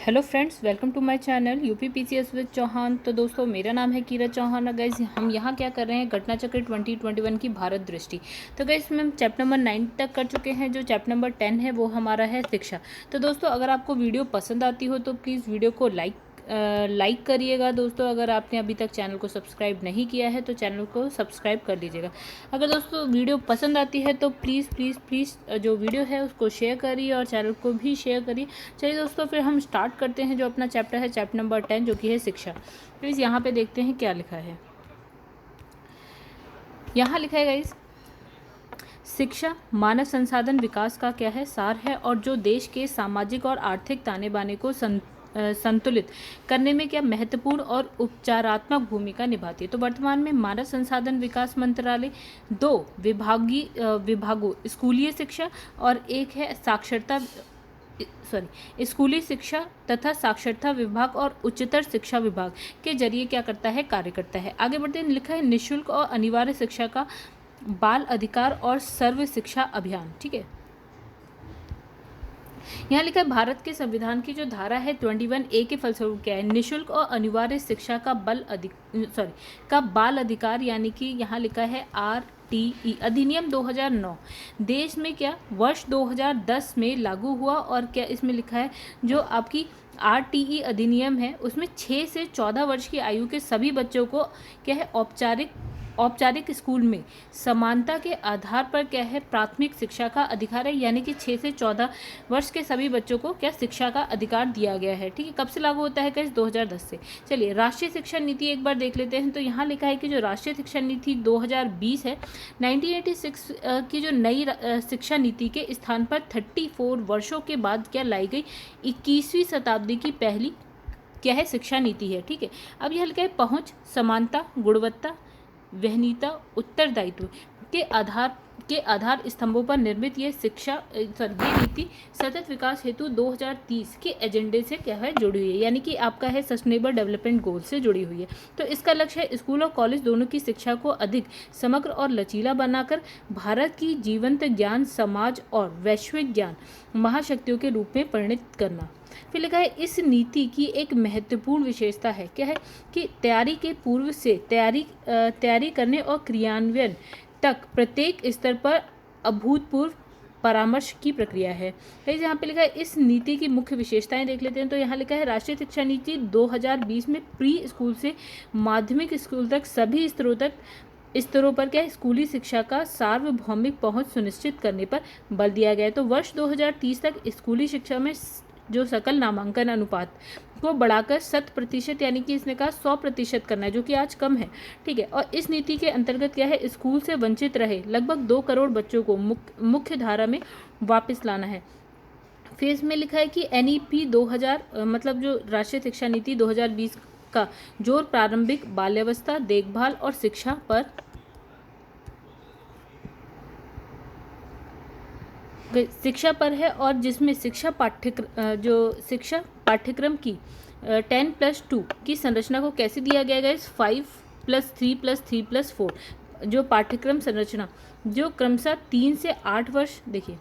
Hello friends, welcome to my channel UP PCS with Chauhan. तो दोस्तों, मेरा नाम है कीरत चौहान। गाइज, हम यहाँ क्या कर रहे हैं, घटना चक्र 2021 की भारत दृष्टि। तो गाइज, हम चैप्टर नंबर 9 तक कर चुके हैं। जो चैप्टर नंबर 10 है वो हमारा है शिक्षा। तो दोस्तों, अगर आपको वीडियो पसंद आती हो तो प्लीज़ वीडियो को लाइक करिएगा। दोस्तों, अगर आपने अभी तक चैनल को सब्सक्राइब नहीं किया है तो चैनल को सब्सक्राइब कर लीजिएगा। अगर दोस्तों वीडियो पसंद आती है तो प्लीज़ प्लीज़ प्लीज़ जो वीडियो है उसको शेयर करिए और चैनल को भी शेयर करिए। चलिए दोस्तों, फिर हम स्टार्ट करते हैं जो अपना चैप्टर है, चैप्टर नंबर 10, जो कि है शिक्षा। प्लीज़ यहाँ पे देखते हैं क्या लिखा है। यहाँ लिखा है गाइस, शिक्षा मानव संसाधन विकास का क्या है, सार है, और जो देश के सामाजिक और आर्थिक ताने बाने को संतुलित करने में क्या महत्वपूर्ण और उपचारात्मक भूमिका निभाती है। तो वर्तमान में मानव संसाधन विकास मंत्रालय दो विभागों, स्कूलीय शिक्षा और एक है स्कूली शिक्षा तथा साक्षरता विभाग और उच्चतर शिक्षा विभाग के जरिए क्या करता है, कार्य करता है। आगे बढ़ते हैं, लिखा है निःशुल्क और अनिवार्य शिक्षा का बाल अधिकार और सर्व शिक्षा अभियान। ठीक है, यहाँ लिखा है भारत के संविधान की जो धारा है 21A के फलस्वरूप क्या है, निःशुल्क और अनिवार्य शिक्षा का बाल अधिकार, यानी कि यहाँ लिखा है RTE अधिनियम 2009 देश में क्या वर्ष 2010 में लागू हुआ। और क्या इसमें लिखा है, जो आपकी RTE अधिनियम है उसमें 6 से 14 वर्ष की आयु के सभी बच्चों को क्या है, औपचारिक स्कूल में समानता के आधार पर क्या है, प्राथमिक शिक्षा का अधिकार है। यानी कि 6 से 14 वर्ष के सभी बच्चों को क्या शिक्षा का अधिकार दिया गया है। ठीक है, कब से लागू होता है, कैसे, 2010 से। चलिए, राष्ट्रीय शिक्षा नीति एक बार देख लेते हैं। तो यहाँ लिखा है कि जो राष्ट्रीय शिक्षा नीति 2020 है, 1986 की जो नई शिक्षा नीति के स्थान पर 34 वर्षों के बाद क्या लाई गई 21वीं शताब्दी की पहली क्या है, शिक्षा नीति है। ठीक है, अब यह लिखा है पहुँच, समानता, गुणवत्ता, वहनीयता, उत्तरदायित्व के आधार स्तंभों पर निर्मित ये नीति सतत विकास हेतु 2030 के एजेंडे से क्या है, जुड़ी हुई है। यानी कि आपका है सस्टेनेबल डेवलपमेंट गोल से जुड़ी हुई है। तो इसका लक्ष्य है स्कूल और कॉलेज दोनों की शिक्षा को अधिक समग्र और लचीला बनाकर भारत की जीवंत ज्ञान समाज और वैश्विक ज्ञान महाशक्तियों के रूप में परिणत करना। फिर लिखा है इस नीति की एक महत्वपूर्ण विशेषता है, क्या है, कि तैयारी के पूर्व से तैयारी करने और क्रियान्वयन तक प्रत्येक स्तर पर अभूतपूर्व परामर्श की प्रक्रिया है। यहाँ पे लिखा है इस नीति की मुख्य विशेषताएं देख लेते हैं। तो यहाँ लिखा है राष्ट्रीय शिक्षा नीति 2020 में प्री स्कूल से माध्यमिक स्कूल तक सभी स्तरों पर क्या है, स्कूली शिक्षा का सार्वभौमिक पहुंच सुनिश्चित करने पर बल दिया गया है। तो वर्ष 2030 तक स्कूली शिक्षा में जो सकल नामांकन अनुपात को बढ़ाकर 100%, यानी कि इसने कहा 100% करना है, जो कि आज कम है। ठीक है, और इस नीति के अंतर्गत क्या है, स्कूल से वंचित रहे लगभग 2 करोड़ बच्चों को मुख्य धारा में वापस लाना है। फिर इसमें लिखा है कि NEP 2000 मतलब जो राष्ट्रीय शिक्षा नीति 2020 का जोर प्रारंभिक बाल्यावस्था देखभाल और शिक्षा पर है, और जिसमें शिक्षा पाठ्यक्रम की 10+2 की संरचना को कैसे दिया गया है, 5+3+3+4 जो पाठ्यक्रम संरचना, जो क्रमशः 3 से 8 वर्ष, देखिए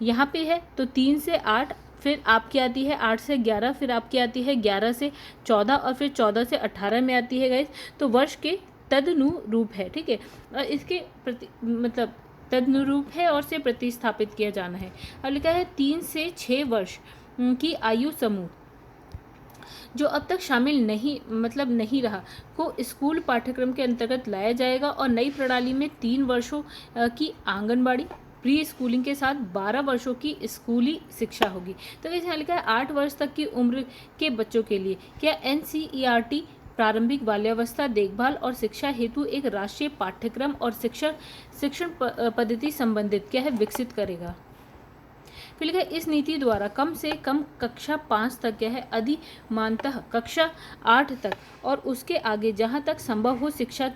यहाँ पे है तो 3 से 8, फिर आपकी आती है 8 से 11, फिर आपकी आती है 11 से 14 और फिर 14 से 18 में आती है गाइस। तो वर्ष के तदनुरूप है। ठीक है, और इसके तदनुरूप है और से प्रतिस्थापित किया जाना है। अब लिखा है 3 से 6 वर्ष की आयु समूह जो अब तक शामिल नहीं रहा को स्कूल पाठ्यक्रम के अंतर्गत लाया जाएगा, और नई प्रणाली में 3 वर्षों की आंगनबाड़ी प्री स्कूलिंग के साथ 12 वर्षों की स्कूली शिक्षा होगी। तो यहाँ लिखा है 8 वर्ष तक की उम्र के बच्चों के लिए क्या NCERT प्रारंभिक बाल्यावस्था देखभाल और शिक्षा हेतु एक राष्ट्रीय पाठ्यक्रम और शिक्षण पद्धति संबंधित क्या है, विकसित करेगा। फिर लिखा है इस नीति द्वारा कम से कम कक्षा 5 तक क्या है, अधिमानतः कक्षा 8 तक और उसके आगे जहां तक संभव हो शिक्षा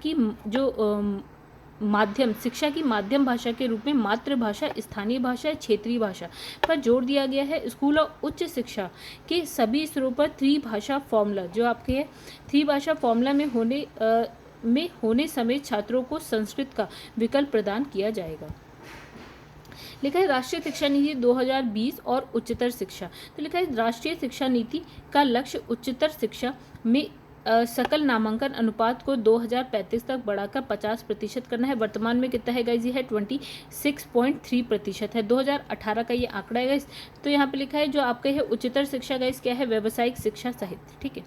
की माध्यम भाषा के रूप में मातृभाषा, स्थानीय भाषा, क्षेत्रीय भाषा पर जोर दिया गया है। स्कूल और उच्च शिक्षा के सभी स्तरों पर त्रिभाषा फॉर्मूला, जो आपके है त्रिभाषा फॉर्मूला में होने समेत छात्रों को संस्कृत का विकल्प प्रदान किया जाएगा। लिखा है राष्ट्रीय शिक्षा नीति 2020 और उच्चतर शिक्षा। तो लिखा है राष्ट्रीय शिक्षा नीति का लक्ष्य उच्चतर शिक्षा में सकल नामांकन अनुपात को 2035 तक बढ़ाकर 50% करना है। वर्तमान में कितना है गाइस, ये है 26.3% है। 2018 का ये आंकड़ा है गाइस। तो यहाँ पे लिखा है जो आपका है उच्चतर शिक्षा गाइस क्या है, व्यावसायिक शिक्षा सहित, ठीक है।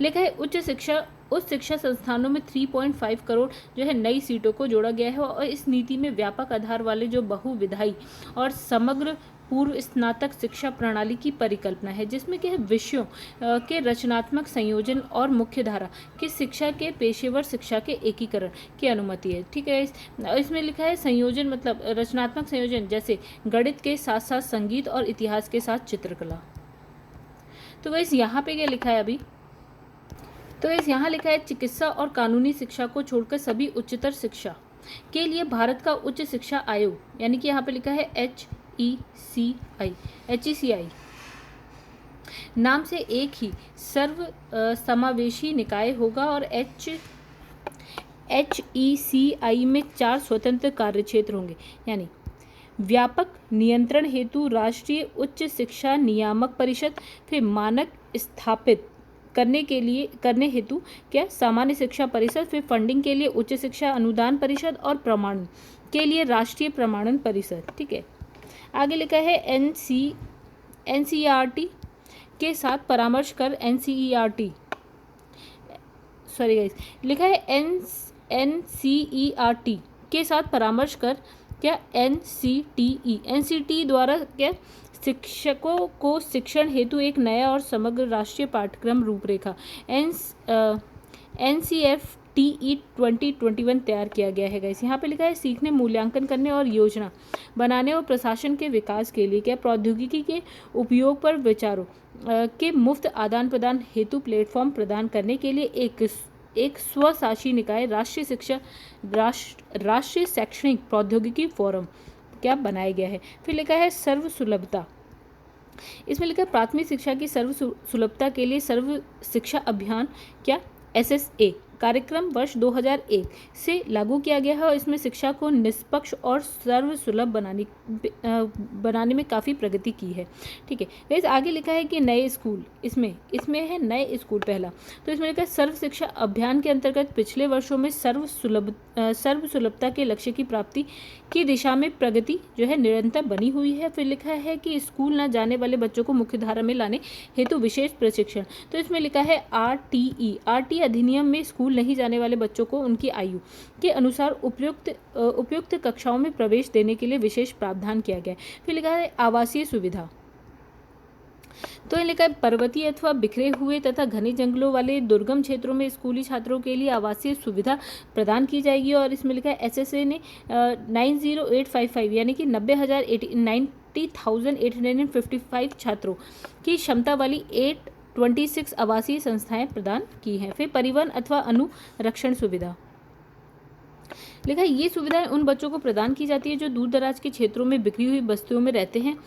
लिखा है उच्च शिक्षा संस्थानों में 3.5 करोड़ जो है नई सीटों को जोड़ा गया है और इस नीति में व्यापक आधार वाले जो बहुविधायी और समग्र पूर्व स्नातक शिक्षा प्रणाली की परिकल्पना है, जिसमें क्या है विषयों के रचनात्मक संयोजन और मुख्यधारा की शिक्षा के पेशेवर शिक्षा के एकीकरण की अनुमति है, ठीक है। इसमें लिखा है संयोजन मतलब रचनात्मक संयोजन, जैसे गणित के साथ साथ संगीत और इतिहास के साथ चित्रकला। तो गाइस यहाँ पे क्या लिखा है अभी, तो इस यहाँ लिखा है चिकित्सा और कानूनी शिक्षा को छोड़कर सभी उच्चतर शिक्षा के लिए भारत का उच्च शिक्षा आयोग, यानी कि यहाँ पे लिखा है HECI नाम से एक ही सर्व समावेशी निकाय होगा और HECI में 4 स्वतंत्र कार्यक्षेत्र होंगे, यानी व्यापक नियंत्रण हेतु राष्ट्रीय उच्च शिक्षा नियामक परिषद, फिर मानक स्थापित करने हेतु क्या सामान्य शिक्षा परिषद, फिर फंडिंग के लिए उच्च शिक्षा अनुदान परिषद और प्रमाणन के लिए राष्ट्रीय प्रमाणन परिषद, ठीक है। आगे लिखा है NCERT के साथ परामर्श कर लिखा है NCERT के साथ परामर्श कर क्या NCTE द्वारा क्या शिक्षकों को शिक्षण हेतु एक नया और समग्र राष्ट्रीय पाठ्यक्रम रूपरेखा NCFTE 2021 तैयार किया गया है गाइस। यहाँ पे लिखा है सीखने, मूल्यांकन करने और योजना बनाने और प्रशासन के विकास के लिए क्या प्रौद्योगिकी के उपयोग पर विचारों के मुफ्त आदान प्रदान हेतु प्लेटफॉर्म प्रदान करने के लिए एक स्वशासी निकाय राष्ट्रीय शैक्षणिक प्रौद्योगिकी फोरम क्या बनाया गया है। फिर लिखा है सर्व सुलभता, इसमें लिखा है प्राथमिक शिक्षा की सर्व सुलभता के लिए सर्व शिक्षा अभियान क्या SSA कार्यक्रम वर्ष 2001 से लागू किया गया है और इसमें शिक्षा को निष्पक्ष और सर्व सुलभ बनाने में काफ़ी प्रगति की है, ठीक है। गाइस आगे लिखा है कि नए स्कूल, इसमें है नए स्कूल पहला, तो इसमें लिखा है सर्व शिक्षा अभियान के अंतर्गत पिछले वर्षों में सर्व सुलभता के लक्ष्य की प्राप्ति की दिशा में प्रगति जो है निरंतर बनी हुई है। फिर लिखा है कि स्कूल न जाने वाले बच्चों को मुख्यधारा में लाने हेतु विशेष प्रशिक्षण, तो इसमें लिखा है RT अधिनियम में स्कूल नहीं जाने वाले बच्चों को उनकी आयु के अनुसार उपयुक्त कक्षाओं में प्रवेश देने के लिए विशेष प्रावधान किया गया है। फिर लिखा है आवासीय सुविधा, तो लिखा है पर्वतीय अथवा बिखरे हुए तथा घने जंगलों वाले दुर्गम क्षेत्रों में स्कूली छात्रों के लिए आवासीय सुविधा प्रदान की जाएगी और इसमें लिखा है SSA ने 90855 यानी कि 90,855 छात्रों की क्षमता वाली 826 आवासीय संस्थाएं प्रदान की हैं। फिर परिवहन अथवा अनुरक्षण सुविधा, लिखा है ये सुविधाएं उन बच्चों को प्रदान की जाती है जो दूर दराज के क्षेत्रों में बिखरी हुई बस्तियों में रहते हैं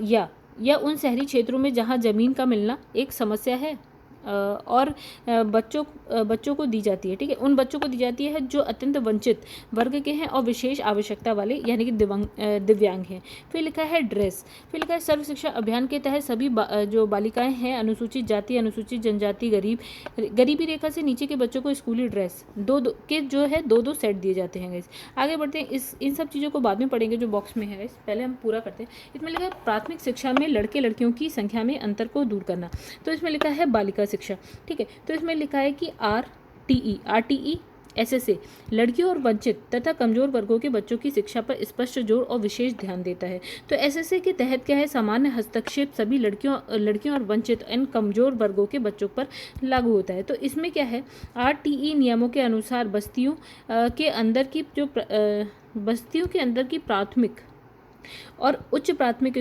या उन शहरी क्षेत्रों में जहां ज़मीन का मिलना एक समस्या है और बच्चों को दी जाती है, ठीक है। उन बच्चों को दी जाती है जो अत्यंत वंचित वर्ग के हैं और विशेष आवश्यकता वाले यानी कि दिव्यांग हैं। फिर लिखा है ड्रेस, फिर लिखा है सर्व शिक्षा अभियान के तहत सभी जो बालिकाएं हैं अनुसूचित जाति, अनुसूचित जनजाति, गरीबी रेखा से नीचे के बच्चों को स्कूली ड्रेस दो सेट दिए जाते हैं। गाइस आगे बढ़ते हैं, इन सब चीज़ों को बाद में पढ़ेंगे जो बॉक्स में है गाइस, पहले हम पूरा करते हैं। इसमें लिखा है प्राथमिक शिक्षा में लड़के लड़कियों की संख्या में अंतर को दूर करना, तो इसमें लिखा है बालिका शिक्षा, ठीक है। तो इसमें लिखा है कि RTE SSA लड़कियों और वंचित तथा कमजोर वर्गों के बच्चों की शिक्षा पर स्पष्ट जोर और विशेष ध्यान देता है। तो SSA के तहत क्या है सामान्य हस्तक्षेप सभी लड़कियों और वंचित एवं कमजोर वर्गों के बच्चों पर लागू होता है। तो इसमें क्या है RTE नियमों के अनुसार बस्तियों के अंदर की प्राथमिक और उच्च प्राथमिक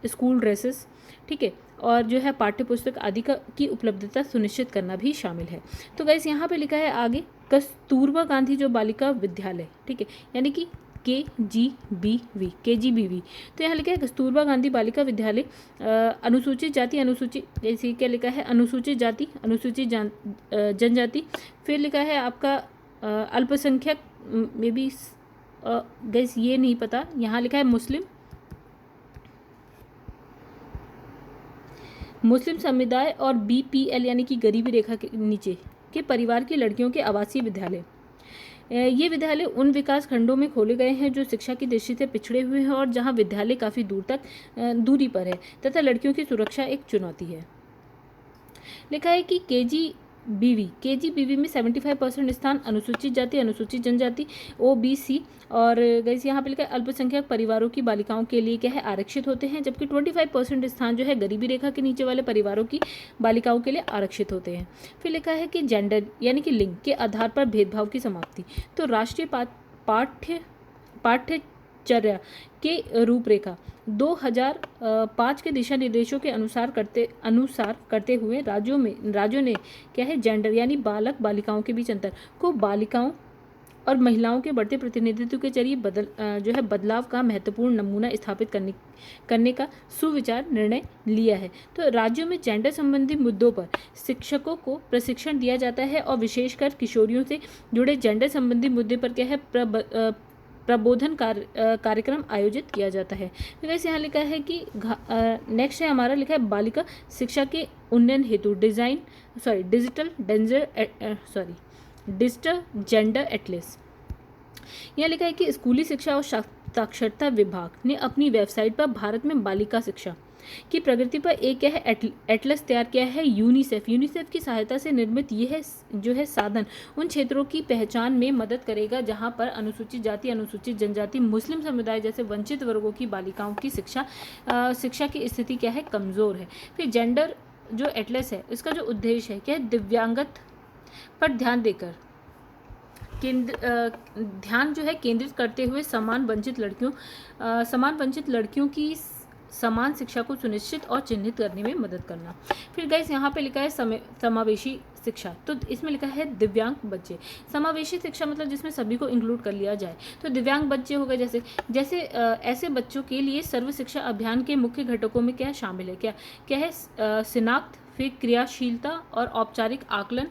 स्कूल ड्रेसेस, ठीक है, और जो है पाठ्य पुस्तक आदि की उपलब्धता सुनिश्चित करना भी शामिल है। तो गाइस यहाँ पे लिखा है आगे कस्तूरबा गांधी जो बालिका विद्यालय, ठीक है, यानी कि KGBV। तो यहाँ लिखा है कस्तूरबा गांधी बालिका विद्यालय अनुसूचित जाति जैसे क्या लिखा है अनुसूचित जाति, अनुसूचित जनजाति, फिर लिखा है आपका अल्पसंख्यक में भी गैस ये नहीं पता, यहाँ लिखा है मुस्लिम समुदाय और BPL यानी कि गरीबी रेखा के नीचे के परिवार की लड़कियों के आवासीय विद्यालय। ये विद्यालय उन विकास खंडों में खोले गए हैं जो शिक्षा की दृष्टि से पिछड़े हुए हैं और जहां विद्यालय काफ़ी दूरी पर है तथा लड़कियों की सुरक्षा एक चुनौती है। लिखा है कि KGBV में 75% स्थान अनुसूचित जाति, अनुसूचित जनजाति, OBC और गैस यहाँ पे लिखा है अल्पसंख्यक परिवारों की बालिकाओं के लिए क्या है आरक्षित होते हैं, जबकि 25% स्थान जो है गरीबी रेखा के नीचे वाले परिवारों की बालिकाओं के लिए आरक्षित होते हैं। फिर लिखा है कि जेंडर यानी कि लिंग के आधार पर भेदभाव की समाप्ति। तो राष्ट्रीय पाठ्यचर्या के रूपरेखा 2005 के दिशा निर्देशों के अनुसार करते हुए राज्यों ने क्या है जेंडर यानी बालक बालिकाओं के बीच अंतर को बालिकाओं और महिलाओं के बढ़ते प्रतिनिधित्व के जरिए बदलाव का महत्वपूर्ण नमूना स्थापित करने का सुविचार निर्णय लिया है। तो राज्यों में जेंडर संबंधी मुद्दों पर शिक्षकों को प्रशिक्षण दिया जाता है और विशेषकर किशोरियों से जुड़े जेंडर संबंधी मुद्दे पर क्या है प्रबोधन कार्यक्रम आयोजित किया जाता है। वैसे यहाँ लिखा है कि नेक्स्ट है हमारा लिखा है बालिका शिक्षा के उन्नयन हेतु डिजिटल जेंडर एटलस। यहाँ लिखा है कि स्कूली शिक्षा और साक्षरता विभाग ने अपनी वेबसाइट पर भारत में बालिका शिक्षा की प्रगति पर एक क्या है एटलस तैयार किया है। यूनिसेफ की सहायता से निर्मित यह है साधन उन क्षेत्रों की पहचान में मदद करेगा जहां पर अनुसूचित जाति, अनुसूचित जनजाति, मुस्लिम समुदाय जैसे वंचित वर्गों की बालिकाओं की शिक्षा की स्थिति क्या है कमज़ोर है। फिर जेंडर जो एटलस है इसका जो उद्देश्य है क्या है दिव्यांगत पर ध्यान देकर ध्यान जो है केंद्रित करते हुए समान वंचित लड़कियों की समान शिक्षा को सुनिश्चित और चिन्हित करने में मदद करना। फिर गाइस यहाँ पे लिखा है समावेशी शिक्षा। तो इसमें लिखा है दिव्यांग बच्चे। समावेशी शिक्षा मतलब जिसमें सभी को इंक्लूड कर लिया जाए। तो दिव्यांग बच्चे हो गए जैसे ऐसे बच्चों के लिए सर्व शिक्षा अभियान के मुख्य घटकों में क्या शामिल है, क्या है शिनाख्त, फिर क्रियाशीलता और औपचारिक आकलन,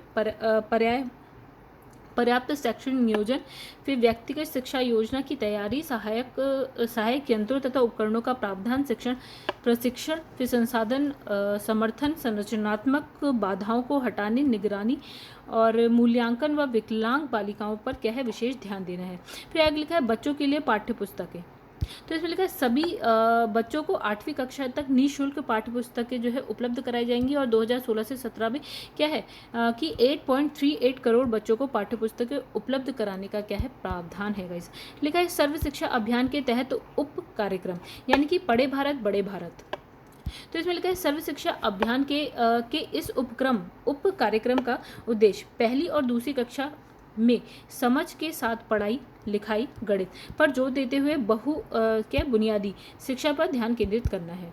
पर्याप्त शैक्षणिक नियोजन, फिर व्यक्तिगत शिक्षा योजना की तैयारी, सहायक यंत्रों तथा उपकरणों का प्रावधान, प्रशिक्षण, फिर संसाधन समर्थन, संरचनात्मक बाधाओं को हटाने, निगरानी और मूल्यांकन व विकलांग बालिकाओं पर क्या है विशेष ध्यान देना है। फिर आगे लिखा है बच्चों के लिए पाठ्य पुस्तकें। तो इसमें लिखा है सभी बच्चों को 8वीं कक्षा तक निःशुल्क पाठ्य पुस्तकें जो है उपलब्ध कराई जाएंगी और 2016 से 17 में क्या है कि 8.38 करोड़ बच्चों को पाठ्य पुस्तकें उपलब्ध कराने का क्या है प्रावधान है गाइस। लिखा है सर्व शिक्षा अभियान के तहत उप कार्यक्रम यानी कि पढ़े भारत बड़े भारत। तो इसमें लिखा है सर्व शिक्षा अभियान के इस उप कार्यक्रम का उद्देश्य पहली और दूसरी कक्षा में समझ के साथ पढ़ाई लिखाई गणित पर जोर देते हुए बुनियादी शिक्षा पर ध्यान केंद्रित करना है।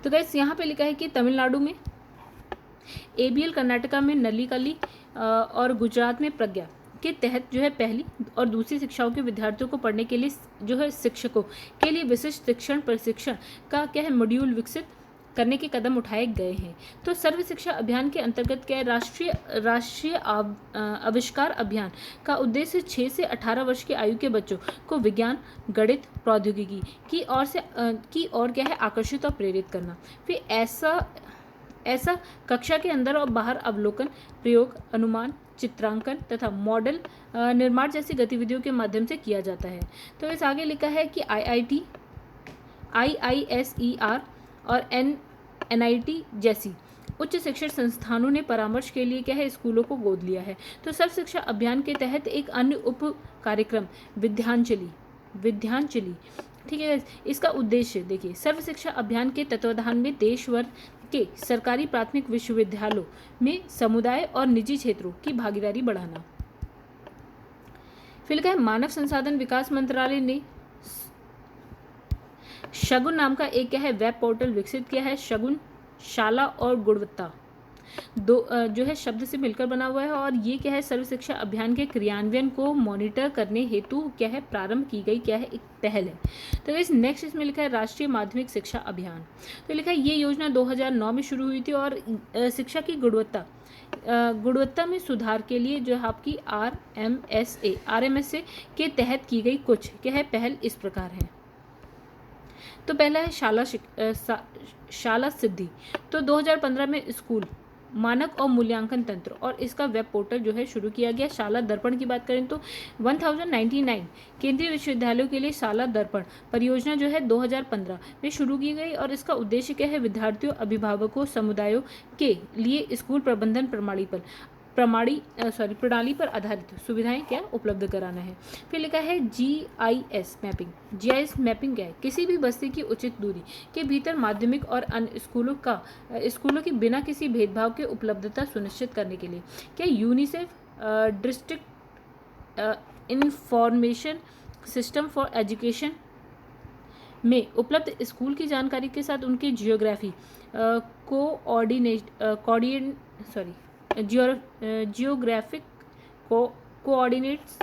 तो गाइस यहाँ पे लिखा है कि तमिलनाडु में ABL, कर्नाटका में नलिकली और गुजरात में प्रज्ञा के तहत जो है पहली और दूसरी शिक्षाओं के विद्यार्थियों को पढ़ने के लिए जो है शिक्षकों के लिए विशिष्ट शिक्षण प्रशिक्षण का क्या है मॉड्यूल विकसित करने के कदम उठाए गए हैं। तो सर्व शिक्षा अभियान के अंतर्गत क्या है राष्ट्रीय आविष्कार अभियान का उद्देश्य 6 से 18 वर्ष की आयु के बच्चों को विज्ञान, गणित, प्रौद्योगिकी की ओर क्या है आकर्षित और प्रेरित करना। फिर ऐसा कक्षा के अंदर और बाहर अवलोकन, प्रयोग, अनुमान, चित्रांकन तथा मॉडल निर्माण जैसी गतिविधियों के माध्यम से किया जाता है। तो इस आगे लिखा है कि IIT, IISER और NIT जैसी उच्च शिक्षण संस्थानों ने परामर्श के लिए क्या है स्कूलों को गोद लिया है। तो सर्व शिक्षा अभियान के तहत एक अन्य उप कार्यक्रम विद्यांजलि ठीक है। इसका उद्देश्य देखिए सर्व शिक्षा अभियान के तत्वाधान में देशभर के सरकारी प्राथमिक विश्वविद्यालयों में समुदाय और निजी क्षेत्रों की भागीदारी बढ़ाना। फिर क्या है मानव संसाधन विकास मंत्रालय ने शगुन नाम का एक क्या है वेब पोर्टल विकसित किया है। शगुन शाला और गुणवत्ता जो है शब्द से मिलकर बना हुआ है और ये क्या है, सर्व शिक्षा अभियान के क्रियान्वयन को मॉनिटर करने हेतु क्या है, प्रारंभ की गई क्या है, एक पहल है। तो इस नेक्स्ट इसमें लिखा है राष्ट्रीय माध्यमिक शिक्षा अभियान। तो लिखा है ये योजना 2009 में शुरू हुई थी और शिक्षा की गुणवत्ता में सुधार के लिए जो है आपकी RMSA के तहत की गई कुछ क्या है, पहल इस प्रकार है। तो पहला है शाला सिद्धि। तो 2015 में स्कूल मानक और मूल्यांकन तंत्र और इसका वेब पोर्टल जो है शुरू किया गया। शाला दर्पण की बात करें तो 1099 केंद्रीय विश्वविद्यालयों के लिए शाला दर्पण परियोजना जो है 2015 में शुरू की गई और इसका उद्देश्य क्या है, विद्यार्थियों, अभिभावकों, समुदायों के लिए स्कूल प्रबंधन प्रणाली पर आधारित सुविधाएं क्या उपलब्ध कराना है। फिर लिखा है GIS मैपिंग। GIS मैपिंग क्या है, किसी भी बस्ती की उचित दूरी के भीतर माध्यमिक और अन्य स्कूलों की बिना किसी भेदभाव के उपलब्धता सुनिश्चित करने के लिए क्या UNICEF district information system for education में उपलब्ध स्कूल की जानकारी के साथ उनके जियोग्राफी जियोग्राफिक कोऑर्डिनेट्स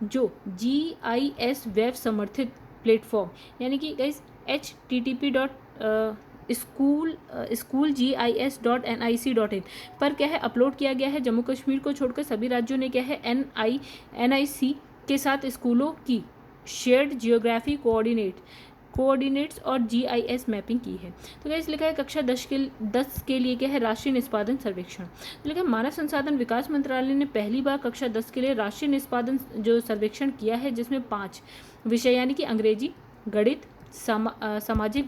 जो GIS वेब समर्थित प्लेटफॉर्म यानी कि गाइस http://schoolgis.nic.in पर क्या है अपलोड किया गया है। जम्मू कश्मीर को छोड़कर सभी राज्यों ने क्या है NIC के साथ स्कूलों की शेयर्ड जियोग्राफी कोऑर्डिनेट्स और GIS मैपिंग की है। तो गाइस लिखा है कक्षा 10 के लिए क्या है, राष्ट्रीय निष्पादन सर्वेक्षण। तो लिखा है मानव संसाधन विकास मंत्रालय ने पहली बार कक्षा 10 के लिए राष्ट्रीय निष्पादन जो सर्वेक्षण किया है, जिसमें 5 विषय यानी कि अंग्रेजी, गणित, सामाजिक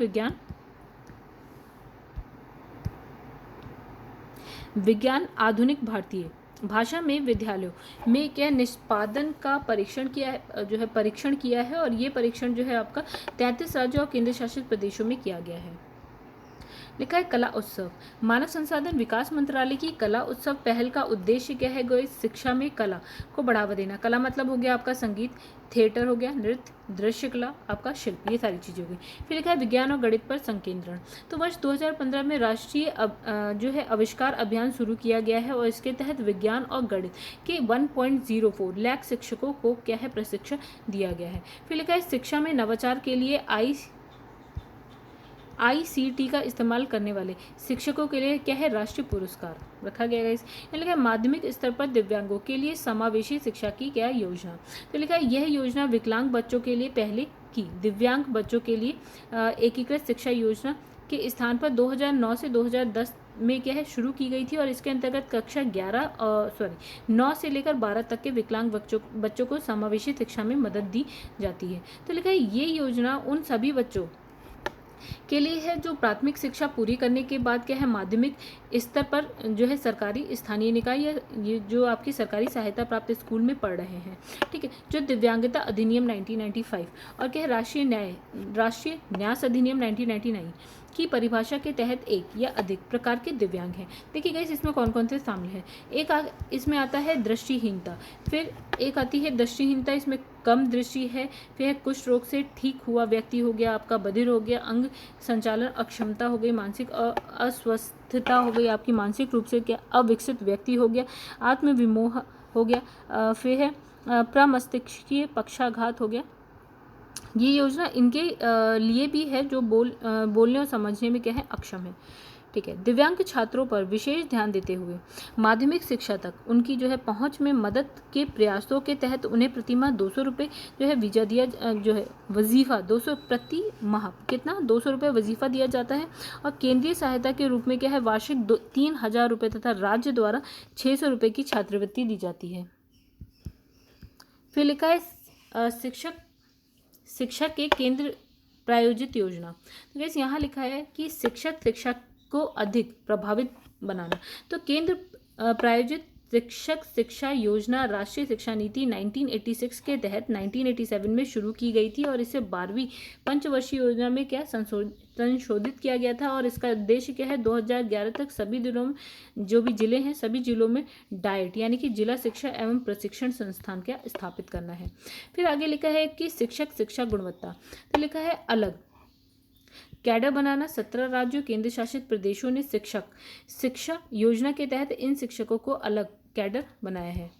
विज्ञान, आधुनिक भारतीय भाषा में विद्यालयों में क्या निष्पादन का परीक्षण किया है और ये परीक्षण जो है आपका 33 राज्यों और केंद्र शासित प्रदेशों में किया गया है। लिखा है कला उत्सव। मानव संसाधन विकास मंत्रालय की कला उत्सव पहल का उद्देश्य क्या है, शिक्षा में कला को बढ़ावा देना। कला मतलब हो गया आपका संगीत, थिएटर हो गया, नृत्य, दृश्य कला, आपका शिल्प, ये सारी चीज़ें हो गई। फिर लिखा है विज्ञान और गणित पर संकेंद्रण। तो वर्ष 2015 में राष्ट्रीय जो है आविष्कार अभियान शुरू किया गया है और इसके तहत विज्ञान और गणित के 1.04 लाख शिक्षकों को क्या है प्रशिक्षण दिया गया है। फिर लिखा है शिक्षा में नवाचार के लिए ICT का इस्तेमाल करने वाले शिक्षकों के लिए क्या है राष्ट्रीय पुरस्कार रखा गया है। इसमें लिखा है माध्यमिक स्तर पर दिव्यांगों के लिए समावेशी शिक्षा की क्या योजना। तो लिखा है यह योजना विकलांग बच्चों के लिए पहले की दिव्यांग बच्चों के लिए एकीकृत शिक्षा योजना के स्थान पर 2009 से 2010 में क्या है शुरू की गई थी और इसके अंतर्गत कक्षा 9 से लेकर 12 तक के विकलांग बच्चों को समावेशी शिक्षा में मदद दी जाती है। तो लिखा है ये योजना उन सभी बच्चों के लिए है जो प्राथमिक शिक्षा पूरी करने के बाद क्या है माध्यमिक स्तर पर जो है सरकारी स्थानीय निकाय या ये जो आपकी सरकारी सहायता प्राप्त स्कूल में पढ़ रहे हैं, ठीक है, जो दिव्यांगता अधिनियम 1995 और क्या है राष्ट्रीय न्यास अधिनियम 1999 की परिभाषा के तहत एक या अधिक प्रकार के दिव्यांग हैं। देखिए गाइस इसमें कौन कौन से शामिल हैं। इसमें आता है दृष्टिहीनता, फिर एक आती है दृष्टिहीनता, इसमें कम दृष्टि है, फिर कुष्ठ रोग से ठीक हुआ व्यक्ति हो गया, आपका बधिर हो गया, अंग संचालन अक्षमता हो गई, मानसिक अस्वस्थता हो गई, आपकी मानसिक रूप से क्या अविकसित व्यक्ति हो गया, आत्मविमोह हो गया, फिर है प्रमस्तिष्कीय पक्षाघात हो गया। ये योजना इनके लिए भी है जो बोलने और समझने में क्या है अक्षम है, ठीक है। दिव्यांग छात्रों पर विशेष ध्यान देते हुए माध्यमिक शिक्षा तक उनकी जो है पहुंच में मदद के प्रयासों के तहत उन्हें प्रतिमाह 200 रुपये जो है वजीफा 200 प्रति माह कितना 200 रुपये वजीफा दिया जाता है और केंद्रीय सहायता के रूप में क्या है वार्षिक 3000 रुपये तथा राज्य द्वारा 600 रुपये की छात्रवृत्ति दी जाती है। फिर लिखा है शिक्षक के केंद्र प्रायोजित योजना। तो गैस यहाँ लिखा है कि शिक्षा को अधिक प्रभावित बनाना। तो केंद्र प्रायोजित शिक्षक शिक्षा योजना राष्ट्रीय शिक्षा नीति 1986 के तहत 1987 में शुरू की गई थी और इसे 12वीं पंचवर्षीय योजना में क्या संशोधित किया गया था और इसका उद्देश्य क्या है 2011 तक सभी जिलों में जो भी जिले हैं सभी जिलों में डाइट यानी कि जिला शिक्षा एवं प्रशिक्षण संस्थान क्या स्थापित करना है। फिर आगे लिखा है कि शिक्षक शिक्षा गुणवत्ता। तो लिखा है अलग कैडर बनाना, 17 राज्यों केंद्र शासित प्रदेशों ने शिक्षा योजना के तहत इन शिक्षकों को अलग कैडर बनाया है।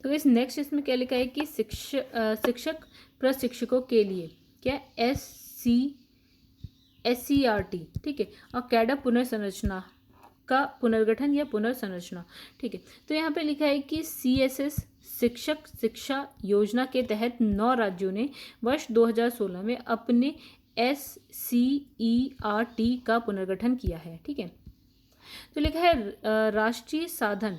तो इस नेक्स्ट इसमें क्या लिखा है कि शिक्षक प्रशिक्षकों के लिए क्या SCRT, ठीक है, और कैडर पुनर्संरचना का पुनर्गठन या पुनर्संरचना, ठीक है। तो यहाँ पे लिखा है कि CSS शिक्षक शिक्षा योजना के तहत 9 राज्यों ने वर्ष 2016 में अपने SCERT का पुनर्गठन किया है, ठीक है। तो लिखा है राष्ट्रीय साधन